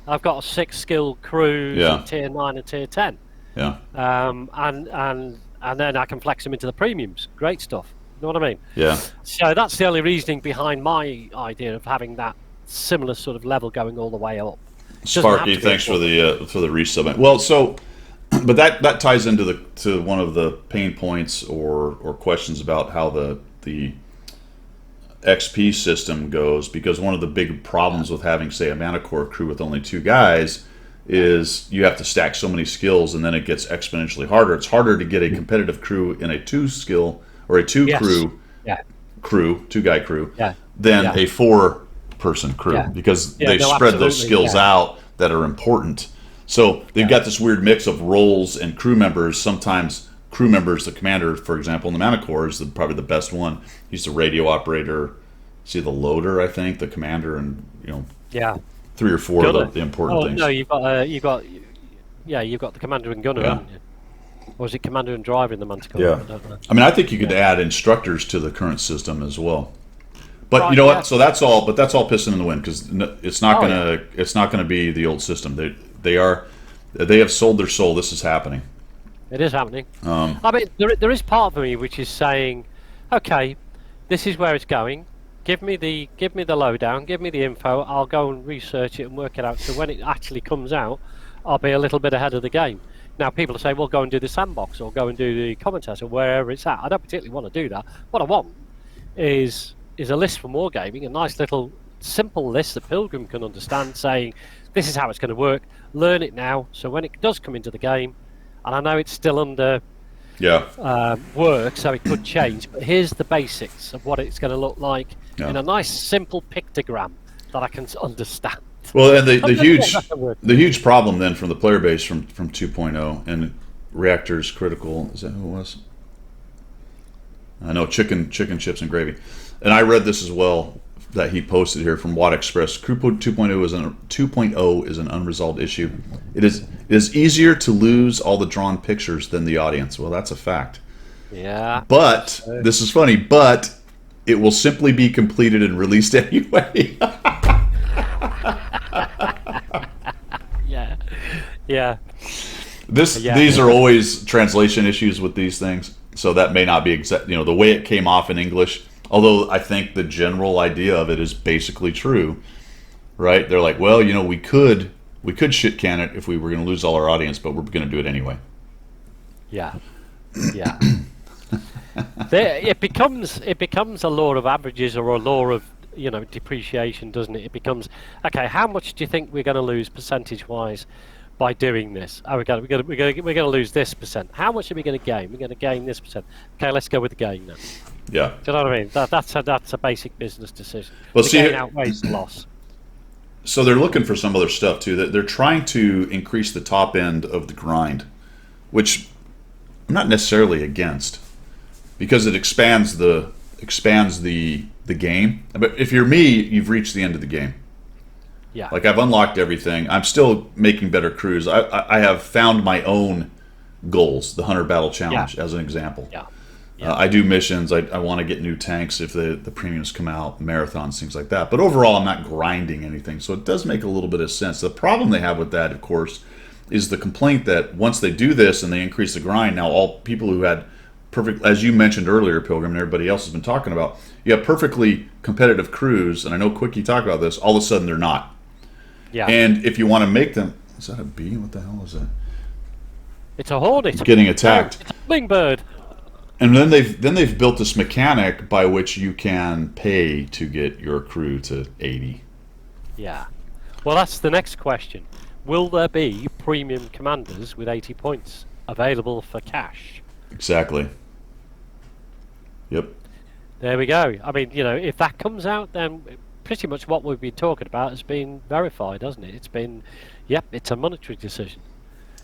I've got a 6 skill crews in tier 9 and tier 10. Yeah. And then I can flex them into the premiums. Great stuff. You know what I mean? Yeah. So that's the only reasoning behind my idea of having that similar sort of level going all the way up. Sparky, thanks for the resub. Well, so, but that ties into one of the pain points or questions about how the XP system goes, because one of the big problems with having, say, a Mana Corps crew with only 2 guys is you have to stack so many skills, and then it gets exponentially harder. It's harder to get a competitive crew in a 2 skill or a 2 crew, 2 guy crew, than a 4-person crew, because they spread those skills out that are important. So they've got this weird mix of roles and crew members. Sometimes crew members, the commander, for example, in the Mana Corps is probably the best one. He's the radio operator, the loader, I think, the commander, and 3 or 4 of the important things. No, you've got the commander and gunner, haven't you? Or is it commander and driver in the Mana Corps? Yeah. I mean, I think you could add instructors to the current system as well. But Right, you know yeah. what? So that's all. But that's all pissing in the wind because it's not Oh, gonna. It's not gonna be the old system. They have sold their soul. This is happening. It is happening. I mean, there is part of me which is saying, okay, this is where it's going. Give me the lowdown. Give me the info. I'll go and research it and work it out. So when it actually comes out, I'll be a little bit ahead of the game. Now people say, well, go and do the sandbox or go and do the comment test or wherever it's at. I don't particularly want to do that. What I want is a list for more gaming, a nice little simple list that Pilgrim can understand, saying this is how it's going to work. Learn it now, so when it does come into the game, and I know it's still under work, so it could change, but here's the basics of what it's going to look like in a nice simple pictogram that I can understand. Well, and the huge problem then from the player base from 2.0 and Reactor's Critical, is that who it was? I know chicken chips and gravy, and I read this as well that he posted here from Watt Express. Crew 2.0 is an unresolved issue. It is easier to lose all the drawn pictures than the audience. Well, that's a fact. Yeah. But this is funny. But it will simply be completed and released anyway. Yeah. Yeah. These are always translation issues with these things. So that may not be exact. You know, the way it came off in English. Although I think the general idea of it is basically true, right? They're like, well, you know, we could shit can it if we were going to lose all our audience, but we're going to do it anyway. Yeah, yeah. It becomes a law of averages or a law of depreciation, doesn't it? It becomes okay. How much do you think we're going to lose percentage-wise by doing this? Oh, we're going to lose this percent. How much are we going to gain? We're going to gain this percent. Okay, let's go with the gain now. Yeah. Do you know what I mean? That's a basic business decision. Well, the gain outweighs the loss. So they're looking for some other stuff too. They're trying to increase the top end of the grind, which I'm not necessarily against, because it expands the game. But if you're me, you've reached the end of the game. Yeah. Like I've unlocked everything. I'm still making better crews. I have found my own goals. The Hunter Battle Challenge, as an example. Yeah. I do missions. I want to get new tanks if the premiums come out, marathons, things like that. But overall, I'm not grinding anything. So it does make a little bit of sense. The problem they have with that, of course, is the complaint that once they do this and they increase the grind, now all people who had perfect, as you mentioned earlier, Pilgrim, and everybody else has been talking about, you have perfectly competitive crews, and I know Quickie talked about this, all of a sudden they're not. Yeah. And if you want to make them, is that a bee? What the hell is that? It's a hornet. It's getting attacked. It's a hummingbird. And then they've built this mechanic by which you can pay to get your crew to 80. Yeah. Well, that's the next question. Will there be premium commanders with 80 points available for cash? Exactly. Yep. There we go. I mean, if that comes out, then pretty much what we've been talking about has been verified, hasn't it? It's been, it's a monetary decision.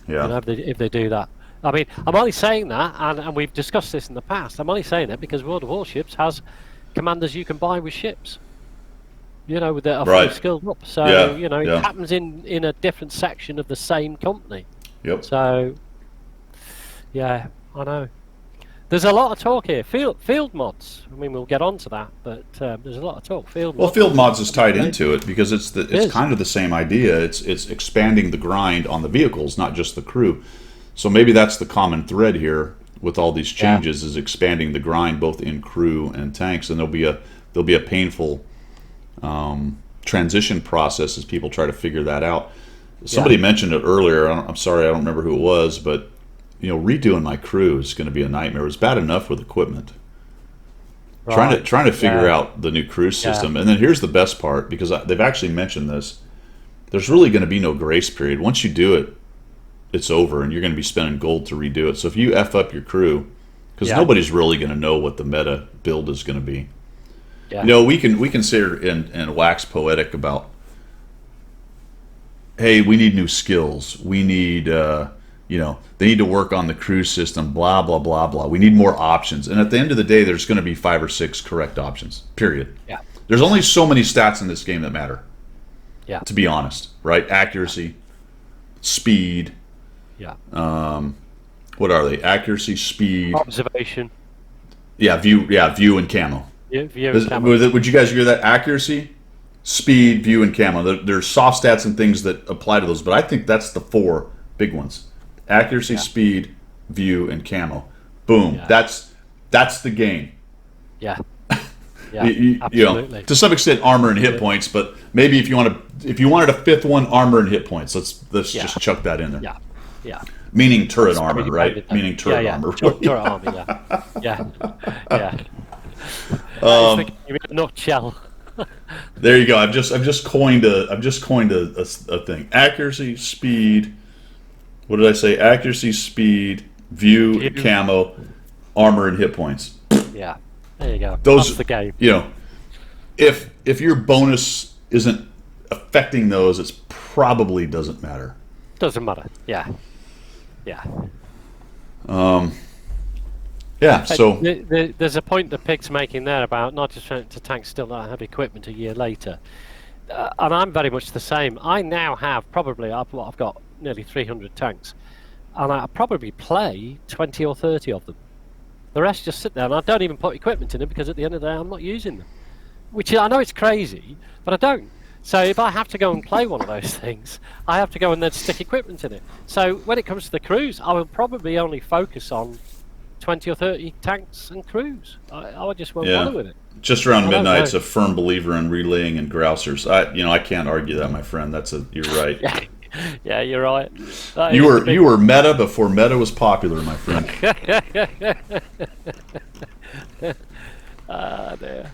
Yeah. If they do that. I mean, I'm only saying that, and we've discussed this in the past, I'm only saying that because World of Warships has commanders you can buy with ships. That are fully skilled up. So, it happens in a different section of the same company. Yep. So, yeah, I know. There's a lot of talk here. Field mods. I mean, we'll get on to that, but there's a lot of talk. Field mods is tied into it because it's kind of the same idea. It's expanding the grind on the vehicles, not just the crew. So maybe that's the common thread here with all these changes is expanding the grind both in crew and tanks, and there'll be a painful transition process as people try to figure that out. Somebody mentioned it earlier. I'm sorry, I don't remember who it was, but redoing my crew is going to be a nightmare. It was bad enough with equipment. Right. Trying to figure out the new crew system, and then here's the best part because they've actually mentioned this. There's really going to be no grace period. Once you do it, it's over, and you're going to be spending gold to redo it. So if you F up your crew, because nobody's really going to know what the meta build is going to be. Yeah. We can sit and wax poetic about, hey, we need new skills. We need, they need to work on the crew system, blah, blah, blah, blah. We need more options. And at the end of the day, there's going to be 5 or 6 correct options, period. Yeah. There's only so many stats in this game that matter. Yeah. To be honest, right? Accuracy, speed. Yeah. What are they? Accuracy, speed, observation. Yeah, view and camo. View and camo. Would you guys agree that accuracy, speed, view, and camo? There's soft stats and things that apply to those, but I think that's the 4 big ones: accuracy, speed, view, and camo. Boom. Yeah. That's the game. Yeah. Yeah. Absolutely. To some extent, armor and hit points, but maybe if you wanted a 5th one, armor and hit points. Let's just chuck that in there. Yeah. Yeah. Meaning turret armor, right? Meaning turret armor. Turret armor. Yeah. Yeah. Yeah. In a nutshell. There you go. I've just coined a thing. Accuracy, speed. What did I say? Accuracy, speed, view, camo, armor, and hit points. Yeah. There you go. That's the game. If your bonus isn't affecting those, it probably doesn't matter. Doesn't matter. Yeah. Yeah. Yeah. So there's a point that Pig's making there about not just trying to tanks still not have equipment a year later, and I'm very much the same. I now have probably I've got nearly 300 tanks, and I probably play 20 or 30 of them. The rest just sit there, and I don't even put equipment in them because at the end of the day I'm not using them. Which I know it's crazy, but I don't. So if I have to go and play one of those things, I have to go and then stick equipment in it. So when it comes to the crews, I will probably only focus on 20 or 30 tanks and crews. I just won't bother with it. Just around midnight's a firm believer in relaying and grousers. I can't argue that, my friend. You're right. Yeah, you're right. You were meta before meta was popular, my friend. Dear.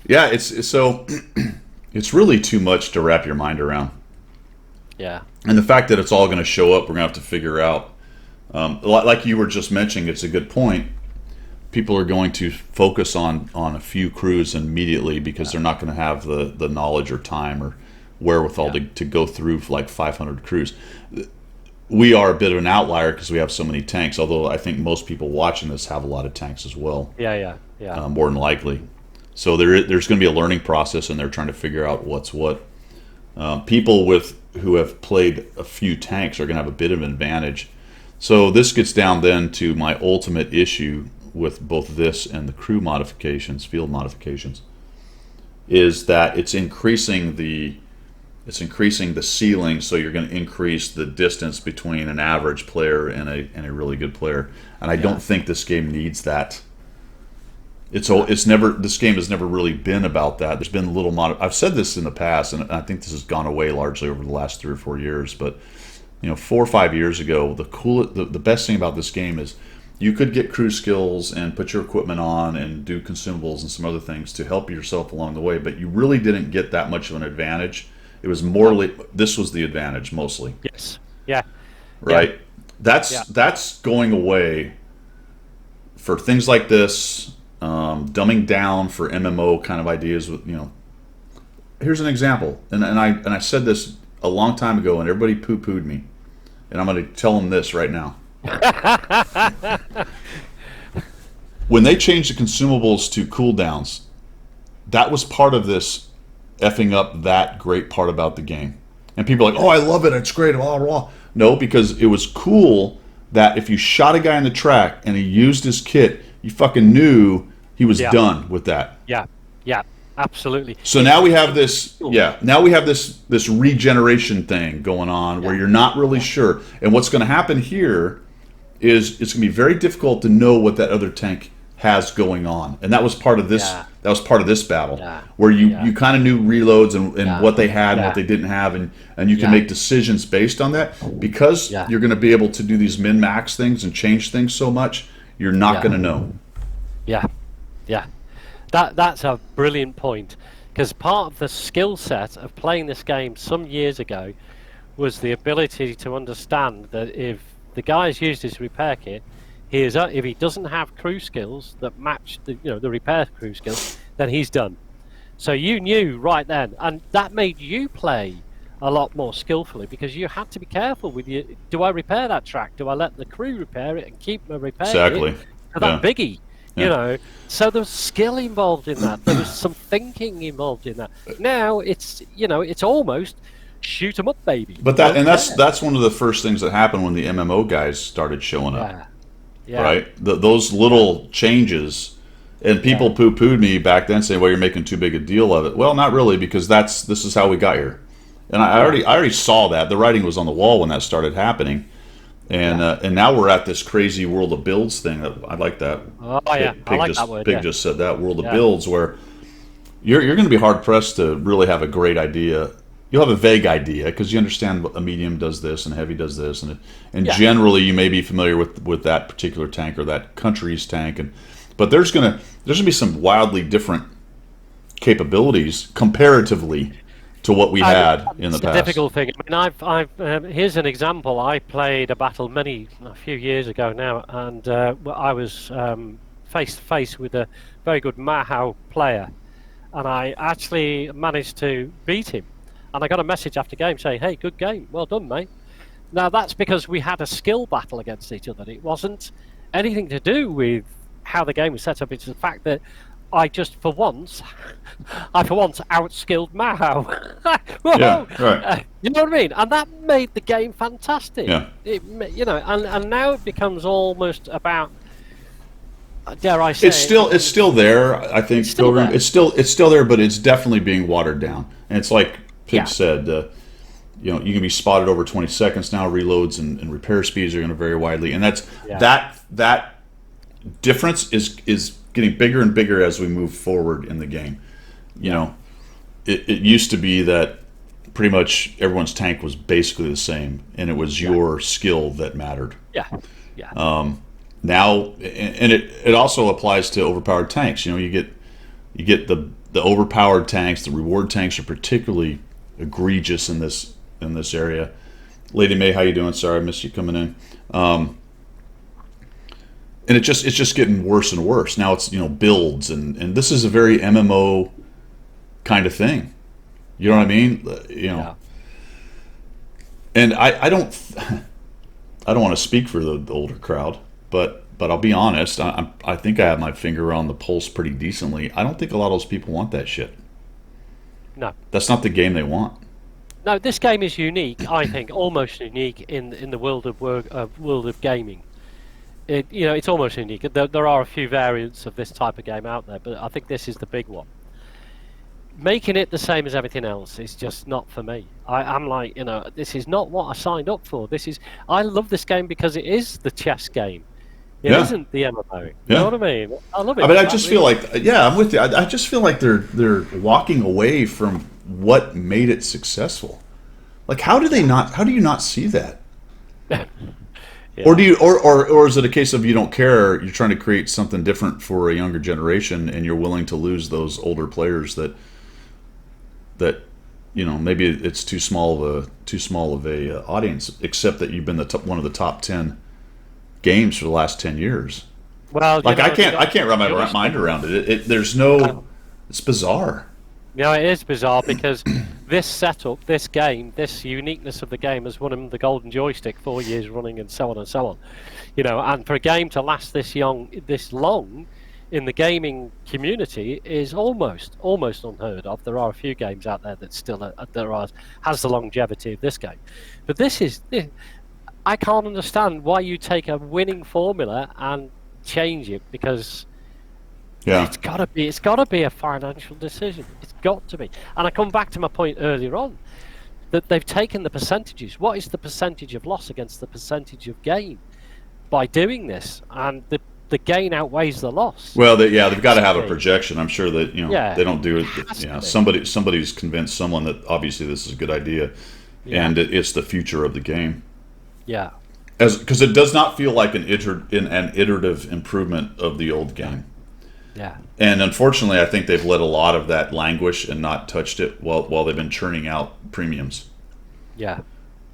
Yeah, it's really too much to wrap your mind around. Yeah. And the fact that it's all going to show up, we're going to have to figure out. Like you were just mentioning, it's a good point. People are going to focus on a few crews immediately because they're not going to have the knowledge or time or wherewithal to go through like 500 crews. We are a bit of an outlier because we have so many tanks, although I think most people watching this have a lot of tanks as well. Yeah. More than likely. So there's going to be a learning process, and they're trying to figure out what's what. People who have played a few tanks are going to have a bit of an advantage. So this gets down then to my ultimate issue with both this and the crew modifications, field modifications, is that it's increasing the ceiling, so you're going to increase the distance between an average player and a really good player. And I don't think this game needs that. This game has never really been about that. There's been little I've said this in the past, and I think this has gone away largely over the last 3 or 4 years. But 4 or 5 years ago, the best thing about this game is you could get crew skills and put your equipment on and do consumables and some other things to help yourself along the way. But you really didn't get that much of an advantage. It was this was the advantage mostly. Yes. Yeah. Right. Yeah. That's going away for things like this. Dumbing down for MMO kind of ideas with Here's an example, and I said this a long time ago, and everybody poo-pooed me, and I'm going to tell them this right now. When they changed the consumables to cooldowns, that was part of this effing up that great part about the game, and people are like, "Oh, I love it, it's great." Blah, blah. No, because it was cool that if you shot a guy in the track and he used his kit, you fucking knew he was done with that. Yeah, absolutely. So now we have this. Yeah, now we have this regeneration thing going on where you're not really sure. And what's going to happen here is it's going to be very difficult to know what that other tank has going on. And that was part of this. Yeah. That was part of this battle where you kind of knew reloads and what they had and what they didn't have, and you can make decisions based on that because you're going to be able to do these min-max things and change things so much. You're not going to know. Yeah, that's a brilliant point, because part of the skill set of playing this game some years ago was the ability to understand that if the guy's used his repair kit, if he doesn't have crew skills that match the repair crew skills, then he's done. So you knew right then, and that made you play a lot more skillfully because you had to be careful with you. Do I repair that track? Do I let the crew repair it and keep my repair exactly kit for that biggie? So there was skill involved in that. There was some thinking involved in that. Now it's almost shoot 'em up, baby. But that's one of the first things that happened when the MMO guys started showing up. Yeah. Right? Those little changes And people Yeah. poo-pooed me back then, saying, "Well, you're making too big a deal of it." Well, not really, because this is how we got here. And Yeah. I already saw that. The writing was on the wall when that started happening. And now we're at this crazy world of builds thing. I like that. Oh yeah, I like that word. Pig Yeah. just said that, world of Yeah. builds, where you're going to be hard pressed to really have a great idea. You'll have a vague idea because you understand a medium does this and a heavy does this, and Yeah. generally you may be familiar with that particular tank or that country's tank, but there's gonna be some wildly different capabilities comparatively to what we had in the It's a past. difficult thing. I mean, here's an example. I played a battle a few years ago now, and I was face to face with a very good Mahou player, and I actually managed to beat him. And I got a message after game saying, "Hey, good game, well done, mate." Now that's because we had a skill battle against each other. It wasn't anything to do with how the game was set up. It's the fact that I just for once outskilled Mahou. Yeah, right. You know what I mean? And that made the game fantastic. Yeah. And now it becomes almost about, dare I say, It's still there. I think It's still there. it's still there, but it's definitely being watered down. And it's like Pig Yeah. said, you can be spotted over 20 seconds now. Reloads and repair speeds are going to vary widely, and that difference is getting bigger and bigger as we move forward in the game. It used to be that pretty much everyone's tank was basically the same, and it was your skill that mattered. Yeah, yeah, Now, and it also applies to overpowered tanks. You get the overpowered tanks. The reward tanks are particularly egregious in this area. Lady May, how you doing? Sorry, I missed you coming in. And it's just getting worse and worse. Now it's builds, and this is a very MMO kind of thing. You know what I mean? yeah. And I don't want to speak for the older crowd, but I'll be honest. I think I have my finger on the pulse pretty decently. I don't think a lot of those people want that shit. No. That's not the game they want. No, this game is unique. I think almost unique in the world of gaming. It's almost unique. There are a few variants of this type of game out there, but I think this is the big one. Making it the same as everything else is just not for me. I'm like, this is not what I signed up for. I love this game because it is the chess game. It Yeah. isn't the MMO. You Yeah. know what I mean? I love it. I mean, I just feel like, yeah, I'm with you. I just feel like they're walking away from what made it successful. Like, how do you not see that? Yeah. Or do you, or is it a case of you don't care? You're trying to create something different for a younger generation, and you're willing to lose those older players that maybe it's too small of a audience. Except that you've been one of the top 10 games for the last 10 years. Well, Like I can't wrap my mind around it. It's bizarre. It is bizarre because this setup, this game, this uniqueness of the game has won him the golden joystick 4 years running, and so on and so on. And for a game to last this long in the gaming community is almost unheard of. There are a few games out there that still has the longevity of this game, but I can't understand why you take a winning formula and change it, because it's got to be a financial decision. It's got to be. And I come back to my point earlier on that they've taken the percentages. What is the percentage of loss against the percentage of gain by doing this? And the gain outweighs the loss. Well, they've got to have a projection. I'm sure that they don't do it. Somebody's convinced someone that obviously this is a good idea, and it's the future of the game. Yeah. Because it does not feel like an iterative improvement of the old game. Yeah. And unfortunately, I think they've let a lot of that languish and not touched it while they've been churning out premiums. Yeah.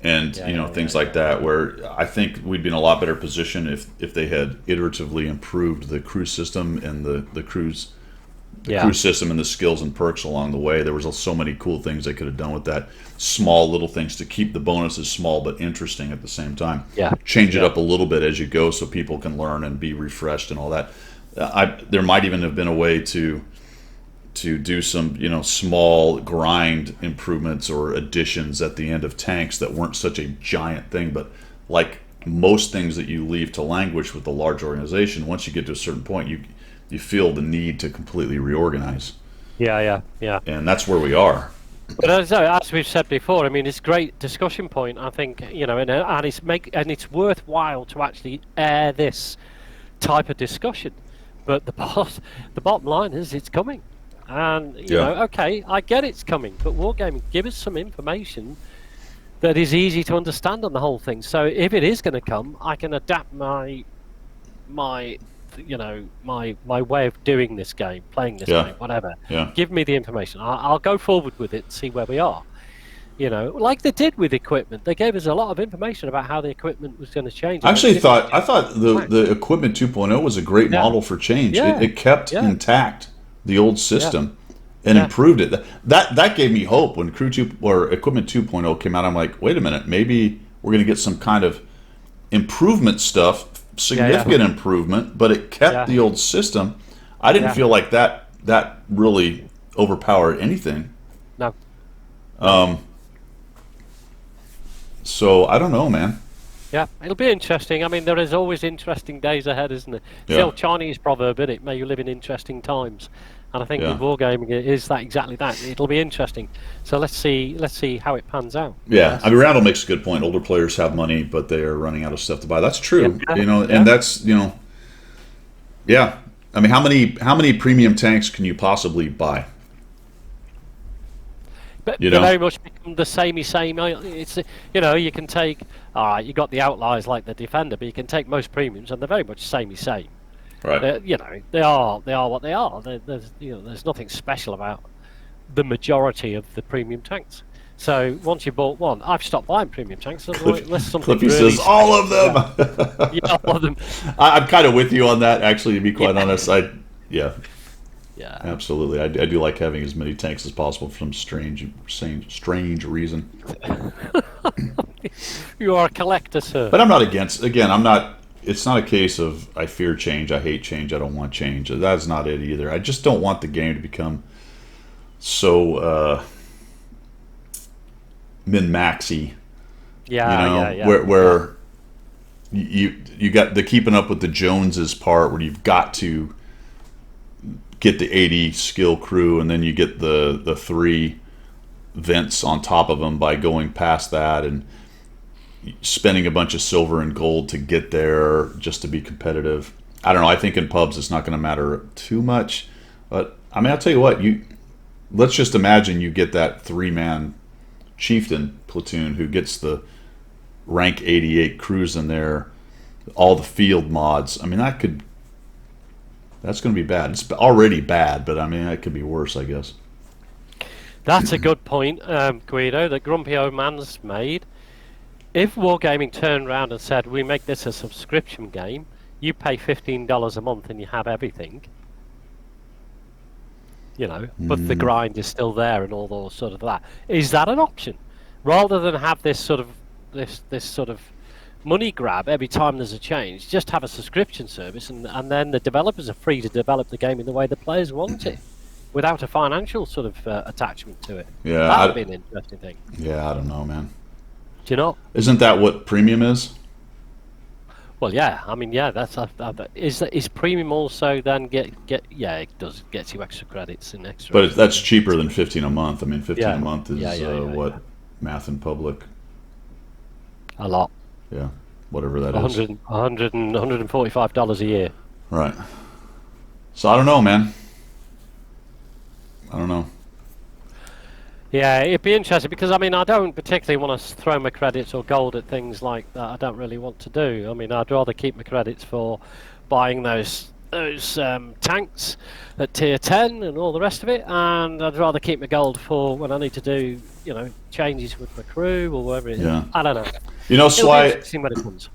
And things like that, where I think we'd be in a lot better position if they had iteratively improved the cruise system and the cruise system and the skills and perks along the way. There was so many cool things they could have done with that. Small little things to keep the bonuses small but interesting at the same time. Yeah. Change it up a little bit as you go so people can learn and be refreshed and all that. There might even have been a way to do some small grind improvements or additions at the end of tanks that weren't such a giant thing, but like most things that you leave to languish with a large organization, once you get to a certain point, you feel the need to completely reorganize, Yeah. and that's where we are. But as we've said before, I mean, it's a great discussion point. I think, and it's worthwhile to actually air this type of discussion. But the bottom line is, it's coming, and okay, I get it's coming, but Wargaming, give us some information that is easy to understand on the whole thing. So if it is going to come, I can adapt my way of doing this game, playing this game, whatever. Yeah. Give me the information. I'll go forward with it and see where we are. Like they did with equipment. They gave us a lot of information about how the equipment was going to change. I thought the equipment 2.0 was a great model for change. Yeah. It kept intact the old system and improved it. That gave me hope when equipment 2.0 came out. I'm like, wait a minute, maybe we're going to get some kind of improvement stuff, significant improvement, but it kept the old system. I didn't feel like that really overpowered anything. No. So I don't know, man. Yeah, it'll be interesting. I mean, there is always interesting days ahead, isn't it? It's the old Chinese proverb, isn't it? May you live in interesting times. And I think with Wargaming, it is exactly that. It'll be interesting. So let's see how it pans out. Yeah, I mean, Randall makes a good point. Older players have money, but they are running out of stuff to buy. That's true. And that's yeah. I mean, how many premium tanks can you possibly buy? But they very much become the same. It's you can take you got the outliers like the Defender, but you can take most premiums and they're very much same. Right. They are what they are. There's nothing special about the majority of the premium tanks. So once you bought one, I've stopped buying premium tanks. Unless something Clippy really says all of them. Yeah, all of them. I'm kind of with you on that. Actually, to be quite honest, Yeah. Absolutely. I do like having as many tanks as possible for some strange reason. You are a collector, sir. But I'm not against. Again, I'm not. It's not a case of I fear change, I hate change, I don't want change. That's not it either. I just don't want the game to become so min-maxy. Where you got the keeping up with the Joneses part, where you've got to get the 80 skill crew, and then you get the 3 vents on top of them by going past that and spending a bunch of silver and gold to get there just to be competitive. I don't know. I think in pubs it's not going to matter too much, but I mean, I'll tell you what. Let's just imagine you get that 3-man chieftain platoon who gets the rank 88 crews in there, all the field mods. I mean, that's going to be bad. It's already bad, but I mean, it could be worse, I guess. That's a good point, Guido, that Grumpy Old Man's made. If Wargaming turned around and said, we make this a subscription game, you pay $15 a month and you have everything, but the grind is still there and all those sort of that. Is that an option? Rather than have this sort of money grab every time there's a change, just have a subscription service, and then the developers are free to develop the game in the way the players want it, without a financial sort of attachment to it. Yeah, that would be an interesting thing. Yeah, I don't know, man. Do you know? Isn't that what premium is? Well, yeah. I mean, yeah. Is premium also then it does gets you extra credits and extra. But that's cheaper than 15 a month. I mean, 15 a month is what math in public. A lot. Yeah, whatever that is. $145 a year. Right. So I don't know, man. I don't know. Yeah, it'd be interesting because I mean I don't particularly want to throw my credits or gold at things like that. I don't really want to do. I mean, I'd rather keep my credits for buying those tanks at tier 10 and all the rest of it, and I'd rather keep my gold for when I need to do changes with my crew or whatever it is. I don't know. Sly, when it comes.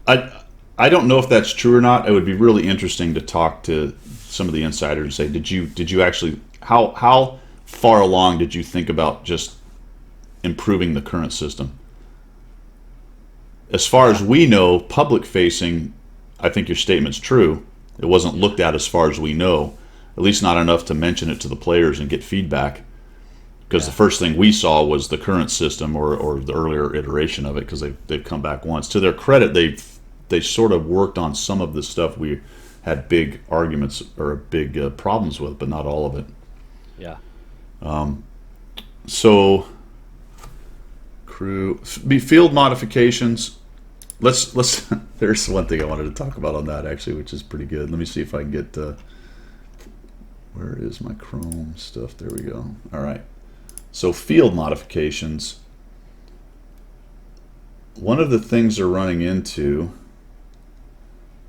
I don't know if that's true or not. It would be really interesting to talk to some of the insiders and say, did you actually how far along did you think about just improving the current system? As far as we know, public facing, I think your statement's true. It wasn't looked at as far as we know, at least not enough to mention it to the players and get feedback. Because the first thing we saw was the current system or the earlier iteration of it, because they've come back once. To their credit, they sort of worked on some of the stuff we had big arguments or big problems with, but not all of it. Yeah. So crew field modifications. Let's there's one thing I wanted to talk about on that actually, which is pretty good. Let me see if I can get where is my Chrome stuff? There we go. All right. So field modifications. One of the things they're running into,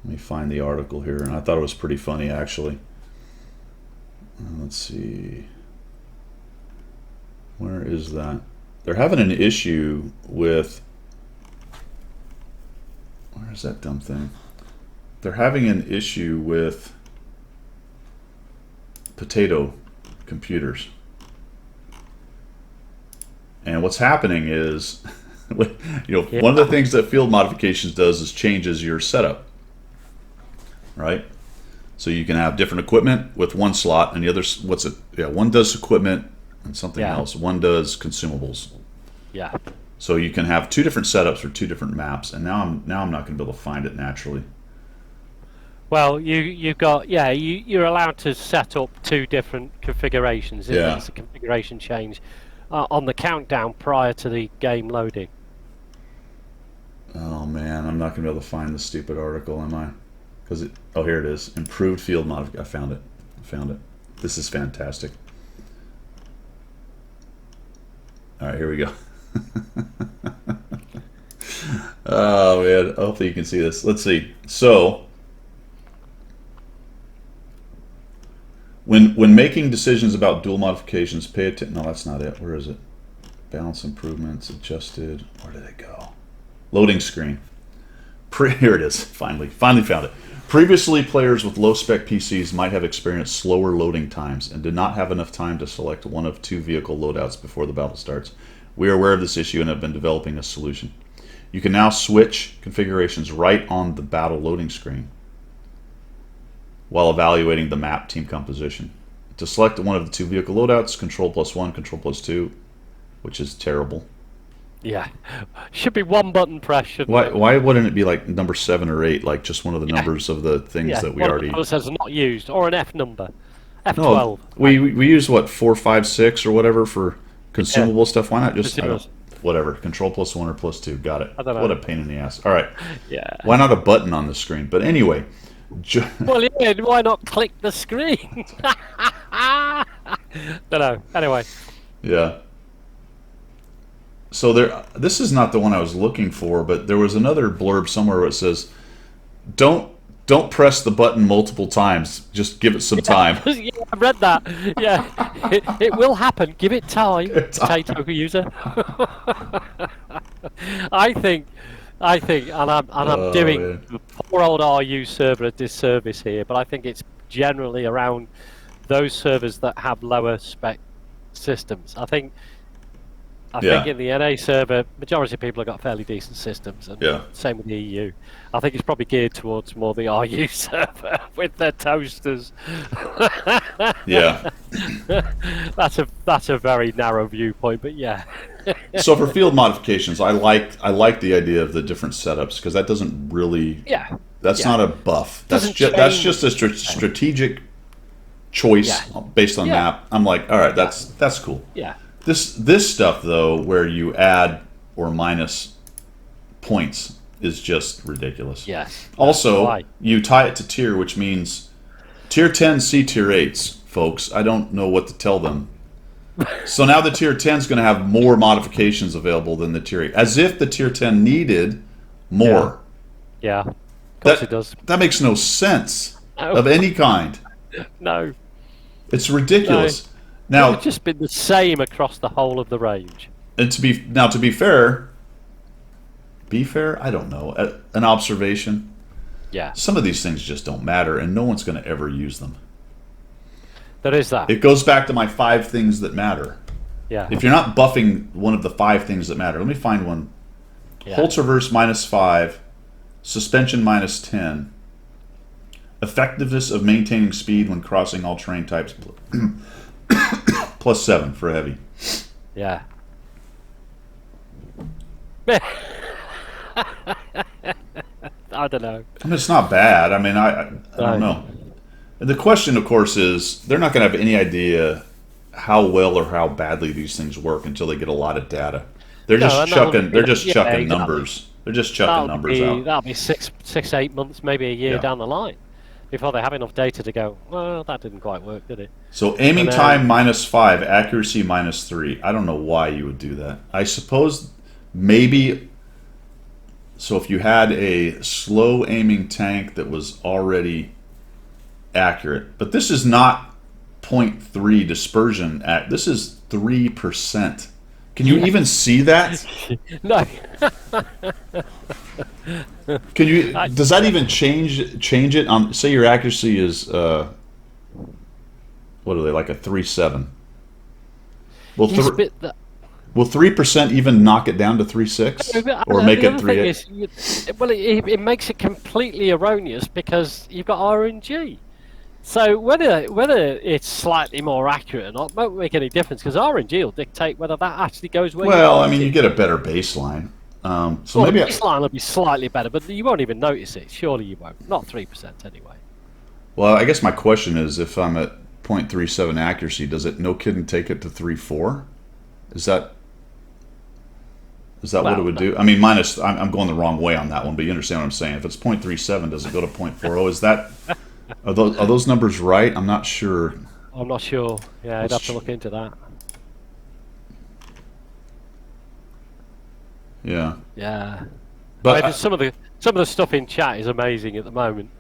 let me find the article here, and I thought it was pretty funny actually. Let's see. Where is that? They're having an issue with, where's that dumb thing? They're having an issue with potato computers. And what's happening is, one of the things that field modifications does is changes your setup, right? So you can have different equipment with one slot, and the other, one does equipment and something else. One does consumables. Yeah. So you can have two different setups for two different maps, and now I'm not going to be able to find it naturally. Well, you're allowed to set up two different configurations. It's a configuration change on the countdown prior to the game loading. Oh man, I'm not going to be able to find the stupid article, am I? Oh, here it is. Improved field modification. I found it. This is fantastic. All right, here we go. Oh man, hopefully you can see this. Let's see. So when making decisions about dual modifications, pay attention. No, that's not it. Where is it? Balance improvements, adjusted. Where did it go? Loading screen. Here it is. Finally found it. Previously, players with low-spec PCs might have experienced slower loading times and did not have enough time to select one of two vehicle loadouts before the battle starts. We are aware of this issue and have been developing a solution. You can now switch configurations right on the battle loading screen while evaluating the map team composition. To select one of the two vehicle loadouts, Control+1, Control+2, which is terrible. Yeah, should be one button press. Why wouldn't it be like number 7 or 8, like just one of the numbers of the things that we already? It says not used, or an F number, F12. No, we use what 4, 5, 6 or whatever for consumable stuff. Why not just whatever Control+1 or +2? Got it. I don't know. What a pain in the ass. All right. Yeah. Why not a button on the screen? But anyway. Well, yeah. Why not click the screen? Don't know. Anyway. Yeah. So this is not the one I was looking for, but there was another blurb somewhere where it says, "Don't press the button multiple times. Just give it some time." Yeah, I've read that. Yeah, it will happen. Give it time, potato user. I think, and I'm doing the poor old RU server a disservice here, but I think it's generally around those servers that have lower spec systems. I think in the NA server, majority of people have got fairly decent systems, and same with the EU. I think it's probably geared towards more the RU server with their toasters. Yeah, that's a very narrow viewpoint, but yeah. So for field modifications, I like the idea of the different setups because that doesn't really that's not a buff. That's just a strategic choice based on map. I'm like, all right, that's cool. Yeah. This stuff though, where you add or minus points, is just ridiculous. Yes. Also, you tie it to tier, which means tier 10 see tier 8s, folks. I don't know what to tell them. So now the tier 10 is going to have more modifications available than the tier 8, as if the tier 10 needed more. Yeah. Of course it does. That makes no sense of any kind. No. It's ridiculous. No. Now, it's just been the same across the whole of the range. And to be fair, I don't know. An observation. Yeah. Some of these things just don't matter, and no one's going to ever use them. There is that. It goes back to my 5 things that matter. Yeah. If you're not buffing one of the 5 things that matter, let me find one. Yeah. Hull traverse -5, suspension -10, effectiveness of maintaining speed when crossing all terrain types. +7 for heavy. Yeah. I don't know. I mean, it's not bad. I mean, I don't know. And the question, of course, is they're not going to have any idea how well or how badly these things work until they get a lot of data. They're No, just and that'll chucking. be, They're just yeah, chucking exactly. numbers. They're just chucking numbers out. That'll be 8 months, maybe a year Yeah. down the line, before they have enough data to go. Well, that didn't quite work, did it? So aiming And time -5, accuracy -3. I don't know why you would do that. I suppose maybe. So if you had a slow aiming tank that was already accurate, but this is not 0.3 dispersion. This is 3%. Can you even see that? no, Can you? Does that even change it? Say your accuracy is what are they, like a 3.7? Will you spit that. will 3% even knock it down to 3.6 or make The it other 3? thing is, well, it makes it completely erroneous because you've got RNG. So whether it's slightly more accurate or not won't make any difference because RNG will dictate whether that actually goes where you Well, I want mean, you it. get a better baseline. So Well, the maybe baseline will be slightly better, but you won't even notice it. Surely you won't. Not 3% anyway. well, I guess my question is, if I'm at 0.37 accuracy, does it no kidding take it to 3.4? Is that what it Well, would no. do? I mean, minus. I'm going the wrong way on that one, but you understand what I'm saying. If it's 0.37, does it go to 0.40? Is that are those numbers right? I'm not sure. I'm not sure. Yeah, I'd Let's have to look into that. Yeah, Yeah. but Some of the stuff in chat is amazing at the moment.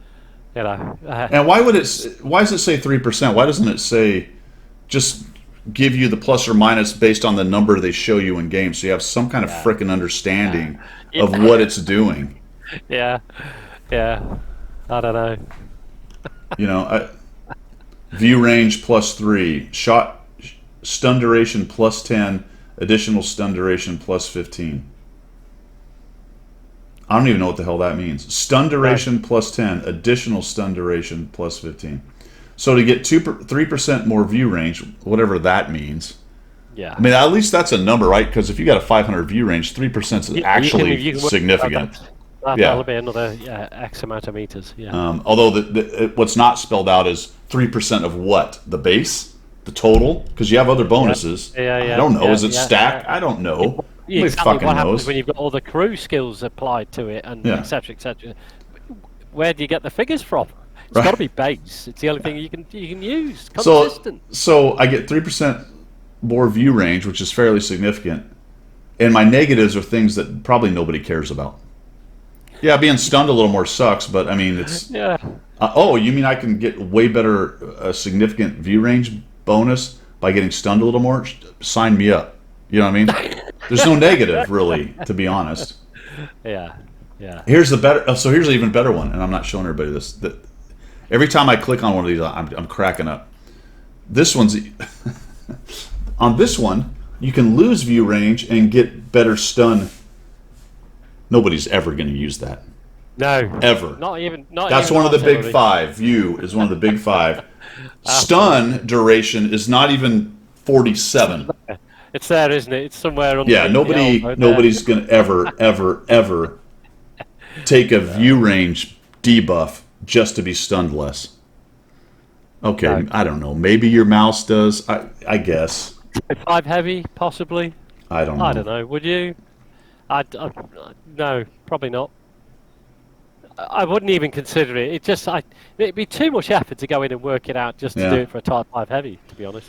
You know. and why would it? Why does it say 3%? Why doesn't it say just give you the plus or minus based on the number they show you in game, so you have some kind of frickin' understanding of what it's doing? Yeah. Yeah. I don't know. You know, view range +3, shot stun duration +10, additional stun duration +15. I don't even know what the hell that means. Stun duration +10, additional stun duration +15. So to get 3% more view range, whatever that means. Yeah. I mean, at least that's a number, right? Because if you got a 500 view range, 3% is actually you can work significant. that. Yeah. That'll be another X amount of meters. Yeah. Although what's not spelled out is 3% of what? The base? The total? Because you have other bonuses. Yeah, I don't know. yeah, Is it yeah, stack? yeah. I don't know. Nobody Exactly fucking what happens knows. when you've got all the crew skills applied to it and Yeah. etc. etc. Where do you get the figures from? It's Right. got to be base. It's the only thing you can use. So, Consistent. so I get 3% more view range, which is fairly significant. And my negatives are things that probably nobody cares about. Yeah, being stunned a little more sucks, but I mean, it's. Yeah. Oh, you mean I can get way better, significant view range bonus by getting stunned a little more? Sign me up. You know what I mean? There's no negative, really, to be honest. Yeah. Yeah. Here's the better. So here's an even better one, and I'm not showing everybody this. Every time I click on one of these, I'm cracking up. This one's on this one. You can lose view range and get better stun. Nobody's ever going to use that. No. Ever. Not even. Not That's even one of the big artillery. 5. View is one of the big 5. Stun duration is not even 47. It's there, isn't it? It's somewhere under. Yeah, the elbow there. nobody's gonna ever take a view range debuff just to be stunned less. Okay, No. I don't know. Maybe your mouse does. I guess. 5 heavy, possibly. I don't know. I don't know. Would you? No, probably not. I wouldn't even consider it. It'd be too much effort to go in and work it out just to Yeah. do it for a Type 5 heavy. To be honest.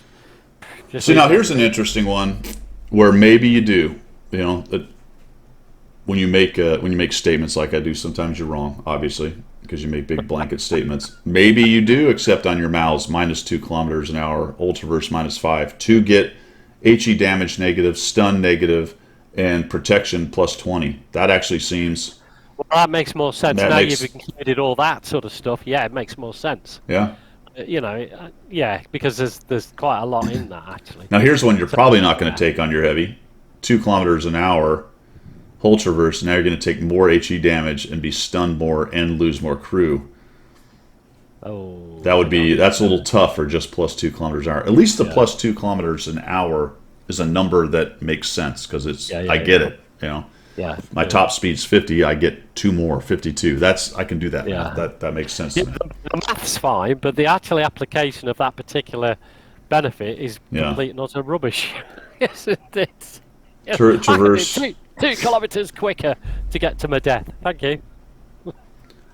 Just So now leave here's it. an interesting one, where maybe you do. You know that when you make statements like I do, sometimes you're wrong, obviously, because you make big blanket statements. Maybe you do accept on your mouse -2 kilometers an hour, ultraverse -5 to get HE damage negative, stun negative, and protection +20. That actually seems Well, that makes more sense. That Now makes- you've included all that sort of stuff. Yeah, it makes more sense. yeah. Yeah, because there's quite a lot in that actually. Now here's one you're probably not going to take on your heavy, 2 kilometers an hour, ultraverse. Now you're going to take more HE damage and be stunned more and lose more crew. Oh. That's a little tough for just +2 kilometers an hour. At least the +2 kilometers an hour is a number that makes sense because it's. Yeah, I get it, you know. Yeah. my Yeah. top speed's 50, I get 2 more, 52. I can do that. Yeah. That makes sense Yeah, to me. the math's fine, but the actual application of that particular benefit is Yeah. complete and utter rubbish. Yes, it is. Yeah, I can do Traverse 2 kilometers quicker to get to my death. Thank you.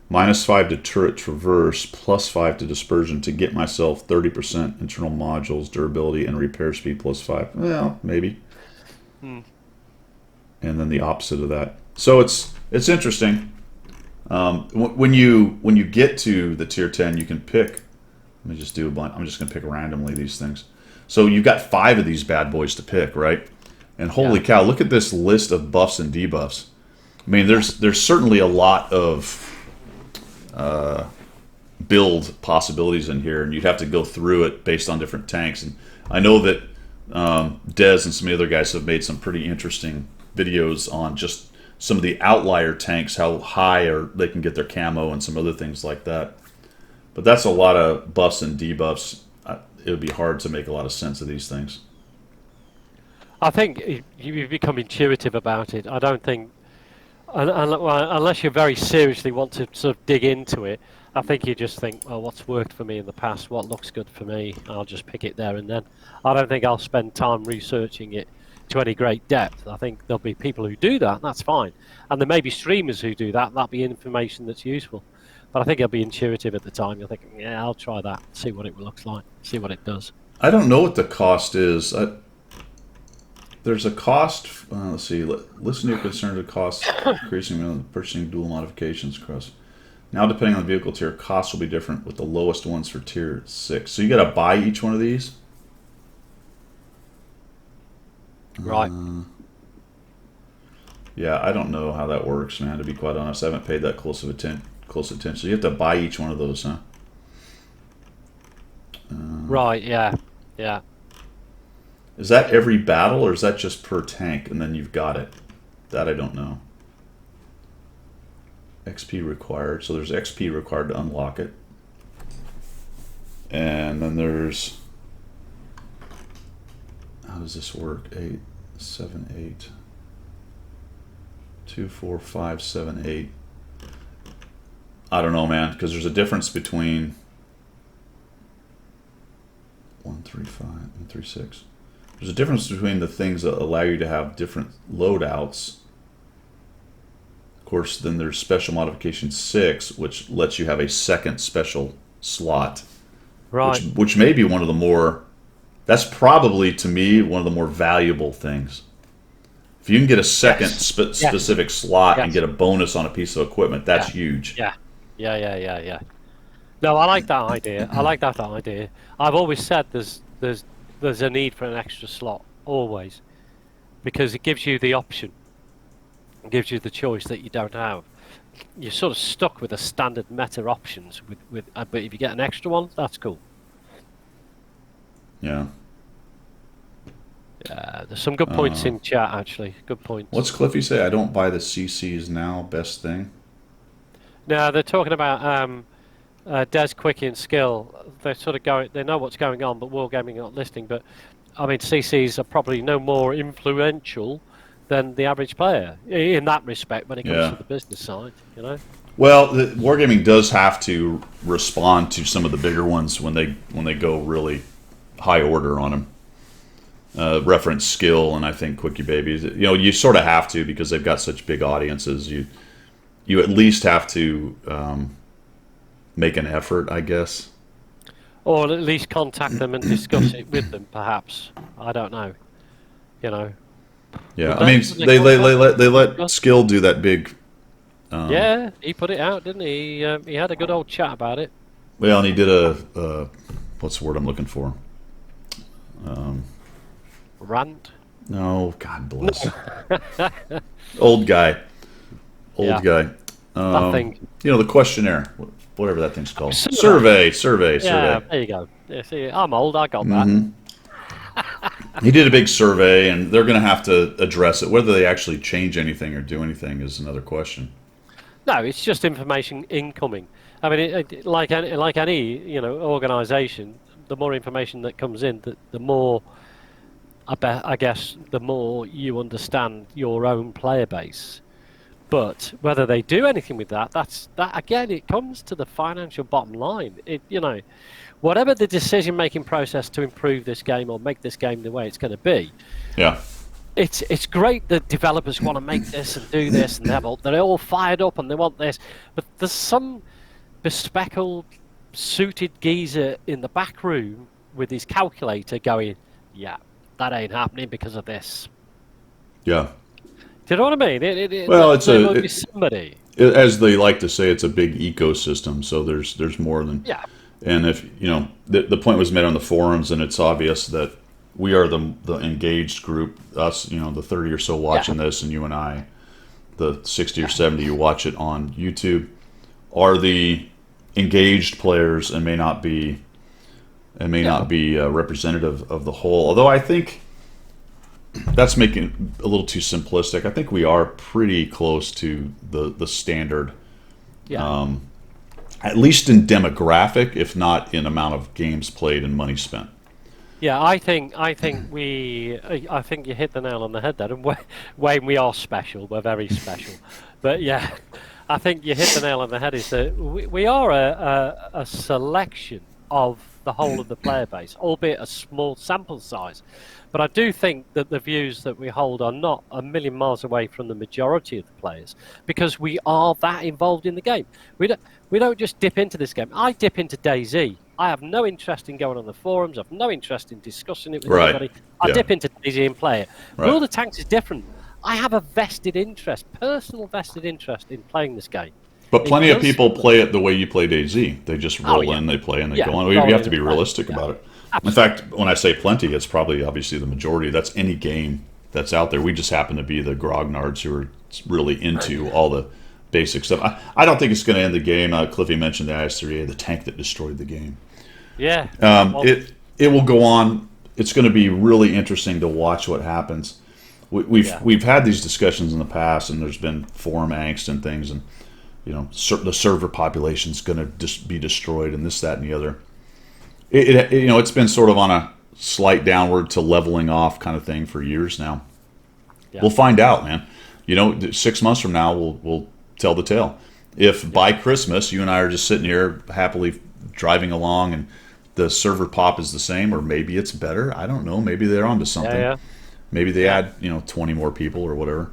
-5 to turret traverse, +5 to dispersion to get myself 30% internal modules, durability, and repair speed +5. Well, maybe. Hmm. And then the opposite of that. So it's interesting. When you get to the tier 10, you can pick. Let me just do a bunch. I'm just going to pick randomly these things. So you've got 5 of these bad boys to pick, right? And holy cow, look at this list of buffs and debuffs. I mean, there's certainly a lot of build possibilities in here, and you'd have to go through it based on different tanks. And I know that Dez and some of the other guys have made some pretty interesting videos on just some of the outlier tanks, how high they can get their camo, and some other things like that. But that's a lot of buffs and debuffs. It would be hard to make a lot of sense of these things. I think you become intuitive about it. I don't think, unless you very seriously want to sort of dig into it, I think you just think, well, what's worked for me in the past, what looks good for me, I'll just pick it there and then. I don't think I'll spend time researching it to any great depth. I think there'll be people who do that, and that's fine. And there may be streamers who do that, and that'll be information that's useful. But I think it'll be intuitive at the time. You'll think, yeah, I'll try that, see what it looks like, see what it does. I don't know what the cost is. There's a cost. Let's see. Listen to your concern to costs increasing purchasing dual modifications across. Now, depending on the vehicle tier, costs will be different, with the lowest ones for tier 6. So you got to buy each one of these. Right. Yeah, I don't know how that works, man. To be quite honest, I haven't paid that close attention. So you have to buy each one of those, huh? Right. Yeah. Yeah. Is that every battle, or is that just per tank, and then you've got it? That I don't know. XP required. So there's XP required to unlock it. And then there's... How does this work? 8, 7, 8. 2, 4, 5, 7, 8. I don't know, man, because there's a difference between 1, 3, 5, and 3, 6. There's a difference between the things that allow you to have different loadouts. Of course, then there's special modification 6, which lets you have a second special slot. Right. Which may be one of the more... That's probably, to me, one of the more valuable things. If you can get a second specific slot and get a bonus on a piece of equipment, that's huge. Yeah. No, I like that idea. I like that idea. I've always said there's a need for an extra slot, always, because it gives you the option. It gives you the choice that you don't have. You're sort of stuck with the standard meta options, but if you get an extra one, that's cool. Yeah. Yeah, there's some good points in chat, actually. Good points. What's Cliffy say? I don't buy the CCs now. Best thing. No, they're talking about Des Quickie and Skill. They're sort of going. They know what's going on, but Wargaming not listening. But I mean, CCs are probably no more influential than the average player in that respect when it comes to the business side. You know. Well, Wargaming does have to respond to some of the bigger ones when they go really high order on them. Reference Skill and I think Quickie Babies. You know, you sort of have to because they've got such big audiences. You at least have to make an effort, I guess. Or at least contact them and discuss it with them, perhaps. I don't know. You know. Yeah, I mean, they let Skill do that big. Yeah, he put it out, didn't he? He had a good old chat about it. Well, and he did a what's the word I'm looking for? Rant? No, God bless. Old guy. Nothing. You know, the questionnaire, whatever that thing's called. Survey. Yeah, there you go. Yeah, see, I'm old, I got that. He did a big survey, and they're going to have to address it. Whether they actually change anything or do anything is another question. No, it's just information incoming. I mean, like any organisation, the more information that comes in, the more I guess the more you understand your own player base. But whether they do anything with that again, it comes to the financial bottom line. Whatever the decision-making process to improve this game or make this game the way it's going to be, Yeah. it's great that developers want to make this and do this, and they're all fired up and they want this. But there's some bespectacled, suited geezer in the back room with his calculator going, "Yeah, that ain't happening because of this." Yeah. Do you know what I mean? Well, there will be somebody. as they like to say, it's a big ecosystem. So there's more than. Yeah. And if the point was made on the forums, and it's obvious that we are the engaged group. Us, the 30 or so watching this, and you and I, the 60 or 70 who watch it on YouTube, are the engaged players and may not be representative of the whole. Although I think that's making it a little too simplistic. I think we are pretty close to the standard. Yeah. At least in demographic, if not in amount of games played and money spent. Yeah, I think you hit the nail on the head there. And Wayne, we are special. We're very special. But yeah, I think you hit the nail on the head. Is that we are a selection of the whole of the player base, albeit a small sample size. But I do think that the views that we hold are not a million miles away from the majority of the players, because we are that involved in the game. We don't just dip into this game. I dip into DayZ. I have no interest in going on the forums. I've no interest in discussing it with anybody. I dip into DayZ and play it. Right. World of Tanks is different. I have a personal vested interest in playing this game. But plenty of people play it the way you play DayZ. They just roll in, they play, and they go on. You have to be realistic about it. Absolutely. In fact, when I say plenty, it's probably obviously the majority. That's any game that's out there. We just happen to be the grognards who are really into all the basic stuff. I don't think it's going to end the game. Cliffy mentioned the IS-3A, the tank that destroyed the game. Yeah. It will go on. It's going to be really interesting to watch what happens. We've had these discussions in the past, and there's been forum angst and things, and the server population is going to be destroyed, and this, that, and the other. It's been sort of on a slight downward to leveling off kind of thing for years now. Yeah. We'll find out, man. 6 months from now, we'll tell the tale. If by Christmas you and I are just sitting here happily driving along and the server pop is the same, or maybe it's better. I don't know. Maybe they're onto something. Yeah. Maybe they add 20 more people or whatever.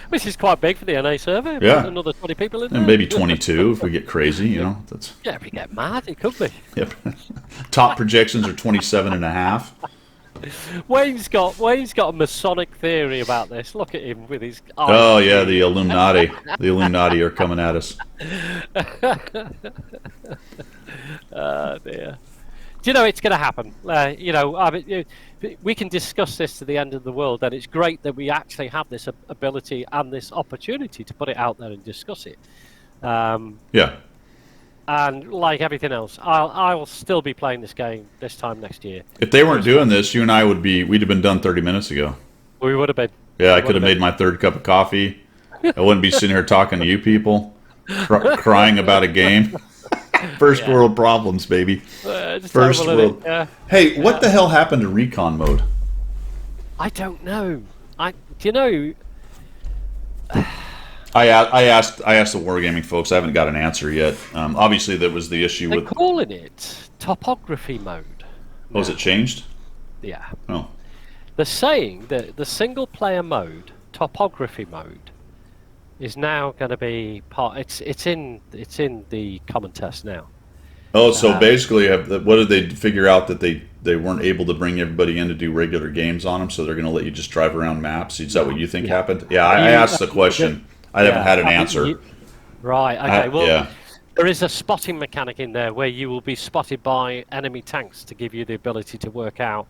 Which is quite big for the NA server. Yeah. Another 20 people in there. And maybe 22 if we get crazy, That's... Yeah, if we get mad, it could be. Yep. Top projections are 27 and a half. Wayne's got a Masonic theory about this. Look at him with his eyes. Oh, yeah, the Illuminati. The Illuminati are coming at us. Oh, dear. Do it's going to happen? We can discuss this to the end of the world, and it's great that we actually have this ability and this opportunity to put it out there and discuss it. Yeah. And like everything else, I will still be playing this game this time next year. If they weren't doing this, you and I we'd have been done 30 minutes ago. We would have been. Yeah, I could have made my third cup of coffee. I wouldn't be sitting here talking to you people, crying about a game. First world problems, baby. First world. Hey, what the hell happened to recon mode? I don't know. I asked the Wargaming folks. I haven't got an answer yet. Obviously, there was the issue They're with calling it topography mode. Oh, has it changed? Yeah. Oh. They're saying that the single player mode, topography mode, is now going to be part. It's in the common test now. Oh, so basically, what did they figure out that they weren't able to bring everybody in to do regular games on them? So they're going to let you just drive around maps. Is that what you think happened? Yeah, I asked the question. I haven't had an answer. Right. Okay. There is a spotting mechanic in there where you will be spotted by enemy tanks to give you the ability to work out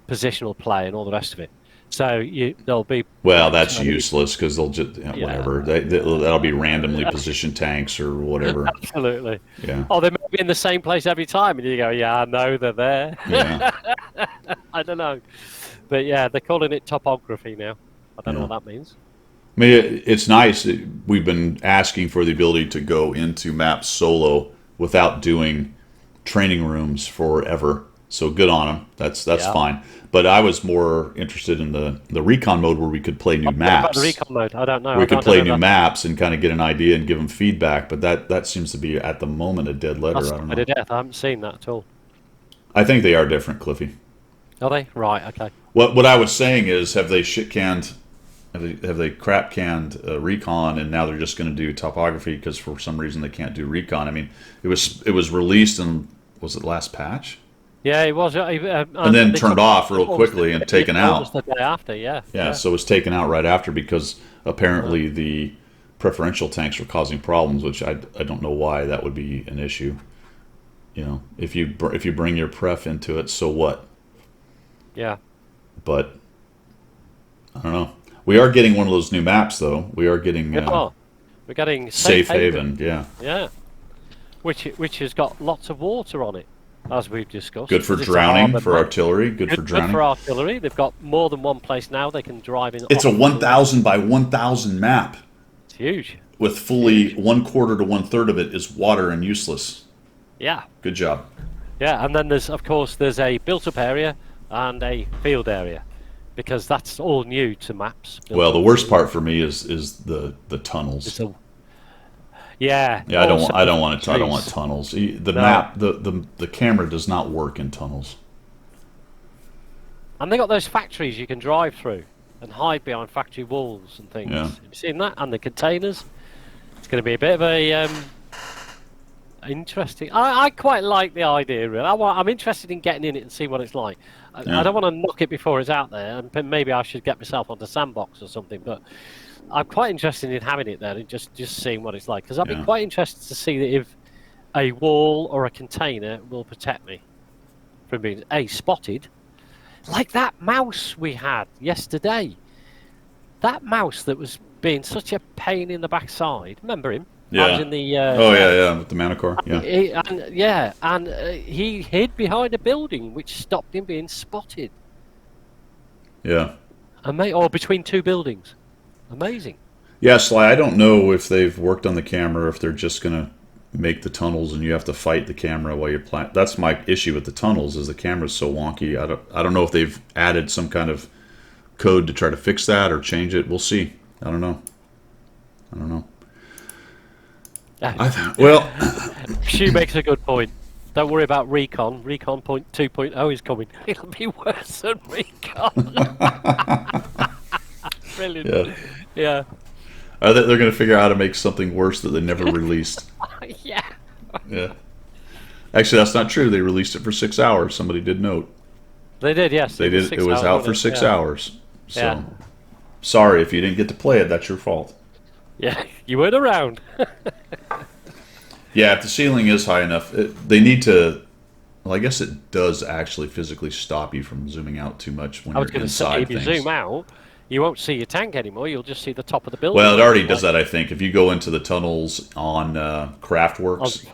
positional play and all the rest of it. So there'll be... Well, that's useless because they'll just... whatever. That'll be randomly positioned tanks or whatever. Absolutely. Yeah. Oh, they may be in the same place every time and you go, yeah, I know they're there. Yeah. I don't know. But yeah, they're calling it topography now. I don't know what that means. I mean, it's nice. We've been asking for the ability to go into maps solo without doing training rooms forever. So good on them. That's Yeah. fine. But I was more interested in the recon mode where we could play new What about the maps. recon mode? I don't know. We I could don't play know new that. maps and kind of get an idea and give them feedback. But that seems to be at the moment a dead letter. That's I don't a know. death. I haven't seen that at all. I think they are different, Cliffy. Are they? Right. Okay. What I was saying is, have they shit canned? Have they crap canned recon, and now they're just going to do topography because for some reason they can't do recon? I mean, it was released in, was it last patch? Yeah, it was. And then they turned took off real almost quickly and taken almost out. the day after. Yeah. Yeah, so it was taken out right after because apparently the preferential tanks were causing problems, which I don't know why that would be an issue. You know, if you bring your pref into it, so what? Yeah. But I don't know. We are getting one of those new maps, though. We are getting We're getting Safe Haven. Yeah, Yeah. Which has got lots of water on it, as we've discussed. good for 'Cause it's a drowning, harbour for map. artillery. Good for Good drowning. for artillery. They've got more than one place now they can drive in. It's a off the 1,000 by 1,000 map It's huge. with fully 1/4 to 1/3 of it is water and useless. Yeah. Good job. Yeah, and then there's a built-up area and a field area, because that's all new to maps. Well, the worst part for me is the tunnels. It's a, yeah. Yeah, I don't want trees. tunnels. The No. map, the camera does not work in tunnels. And they got those factories you can drive through and hide behind factory walls and things. Yeah. Have you seen that? And the containers. It's going to be a bit of a interesting. I quite like the idea. Really, I'm interested in getting in it and see what it's like. Yeah. I don't want to knock it before it's out there, and maybe I should get myself onto Sandbox or something. But I'm quite interested in having it there and just seeing what it's like, because I'd be Yeah. quite interested to see that if a wall or a container will protect me from being spotted, like that mouse we had yesterday. That mouse that was being such a pain in the backside. Remember him? I was Yeah. in the. Oh yeah, with the Manicore. Yeah. He hid behind a building, which stopped him being spotted. Yeah. Or between two buildings. Amazing. Yeah, Sly, I don't know if they've worked on the camera, if they're just gonna make the tunnels and you have to fight the camera while you're playing. That's my issue with the tunnels, is the camera's so wonky. I don't know if they've added some kind of code to try to fix that or change it. We'll see. I don't know. Well, She makes a good point. Don't worry about Recon. Recon 2.0 is coming. It'll be worse than Recon. Brilliant. yeah. Yeah. They're going to figure out how to make something worse that they never released. Yeah. Yeah. Actually, that's not true. They released it for 6 hours. Somebody did note. They did, yes. They did. It was out for 6 Yeah. hours. So, Yeah. sorry if you didn't get to play it. That's your fault. Yeah, you weren't around. Yeah, if the ceiling is high enough, they need to. Well, I guess it does actually physically stop you from zooming out too much when I was you're going to say, inside if you things. zoom out, you won't see your tank anymore. You'll just see the top of the building. Well, it already does that, I think. If you go into the tunnels on Craftworks,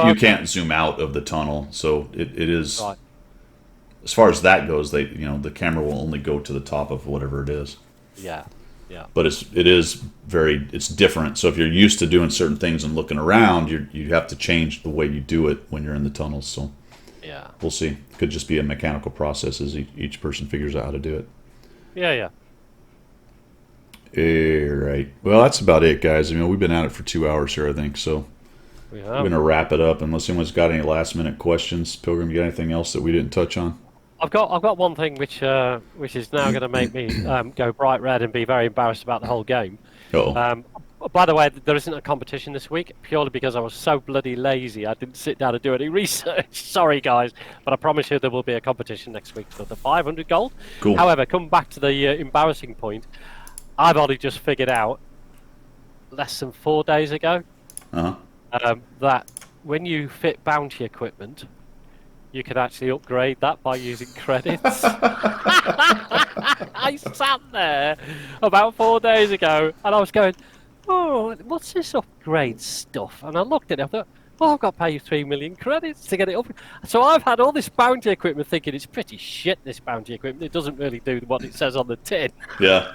you can't zoom out of the tunnel. So it is. Right. As far as that goes, the camera will only go to the top of whatever it is. Yeah. Yeah. But it's different. So if you're used to doing certain things and looking around, you have to change the way you do it when you're in the tunnels. So Yeah. we'll see. Could just be a mechanical process as each person figures out how to do it. Yeah. Right. Well, that's about it, guys. I mean, we've been at it for 2 hours here, I think. So We we're have. gonna wrap it up. Unless anyone's got any last minute questions, Pilgrim, you got anything else that we didn't touch on? I've got one thing which is now going to make me go bright red and be very embarrassed about the whole game. Oh. By the way, there isn't a competition this week, purely because I was so bloody lazy. I didn't sit down and do any research. Sorry, guys, but I promise you there will be a competition next week for the 500 gold. Cool. However, come back to the embarrassing point. I've only just figured out less than 4 days ago that when you fit bounty equipment, you can actually upgrade that by using credits. I sat there about 4 days ago and I was going, oh, what's this upgrade stuff? And I looked at it, I thought, well, I've got to pay you 3 million credits to get it up. So I've had all this bounty equipment thinking it's pretty shit, this bounty equipment. It doesn't really do what it says on the tin. Yeah.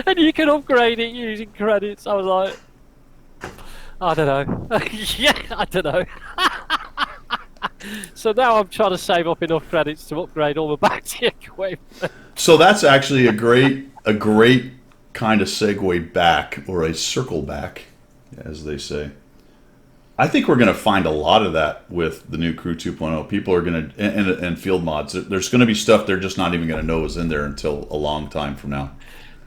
And you can upgrade it using credits. I was like, I don't know. Yeah, I don't know. So now I'm trying to save up enough credits to upgrade all my bounty equipment. So that's actually a great kind of segue back, or a circle back, as they say. I think we're going to find a lot of that with the new Crew 2.0. People are going to, and field mods. There's going to be stuff they're just not even going to know is in there until a long time from now.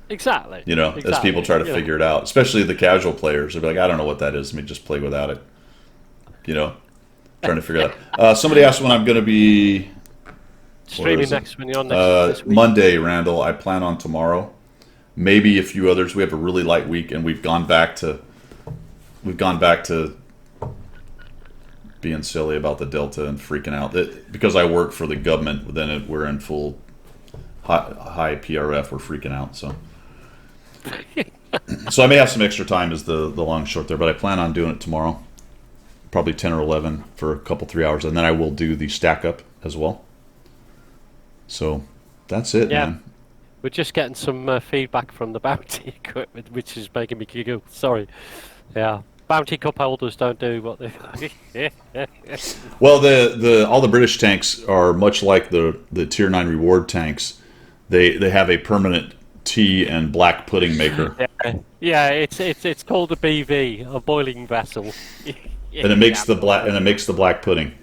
Exactly. You know, exactly. as people try to figure it out, especially the casual players, they'll be like, I don't know what that is. Let me just play without it. You know, trying to figure it out. Somebody asked when I'm going to be streaming next when you're on this week. Monday, Randall. I plan on tomorrow. Maybe a few others. We have a really light week, and we've gone back to being silly about the Delta and freaking out. Because I work for the government, then we're in full high PRF. We're freaking out. So I may have some extra time is the long short there, but I plan on doing it tomorrow. Probably 10 or 11 for a couple, 3 hours, and then I will do the stack up as well. So that's it, man. We're just getting some feedback from the bounty equipment, which is making me giggle. Sorry. Yeah. Bounty cup holders don't do what they. Well, all the British tanks are much like the Tier 9 reward tanks. They have a permanent tea and black pudding maker. Yeah, it's called a BV, a boiling vessel. And it makes the black pudding.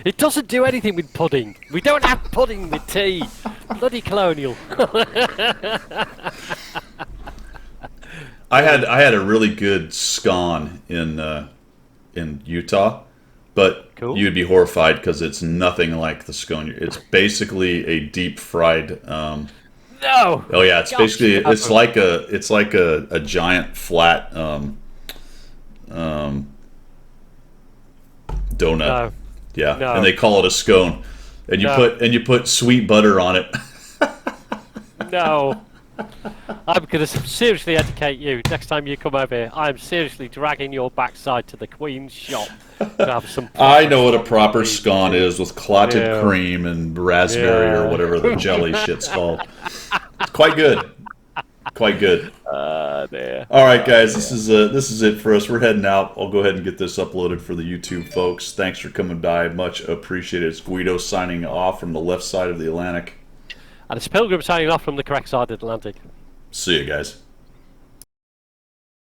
It doesn't do anything with pudding. We don't have pudding with tea. Bloody colonial. I had a really good scone in Utah, but cool. You'd be horrified because it's nothing like the scone. It's basically a deep fried. No. Oh yeah, it's basically it's like a giant flat donut. No. Yeah, no. And they call it a scone, and you put sweet butter on it. No. I'm going to seriously educate you. Next time you come over here, I'm seriously dragging your backside to the Queen's shop to have some. I know what a proper scone is with clotted cream and raspberry or whatever the jelly shit's called. It's quite good. Quite good. There. All right, guys, this is it for us. We're heading out. I'll go ahead and get this uploaded for the YouTube folks. Thanks for coming by. Much appreciated. It's Guido signing off from the left side of the Atlantic. And it's Pilgrim signing off from the correct side of the Atlantic. See you guys.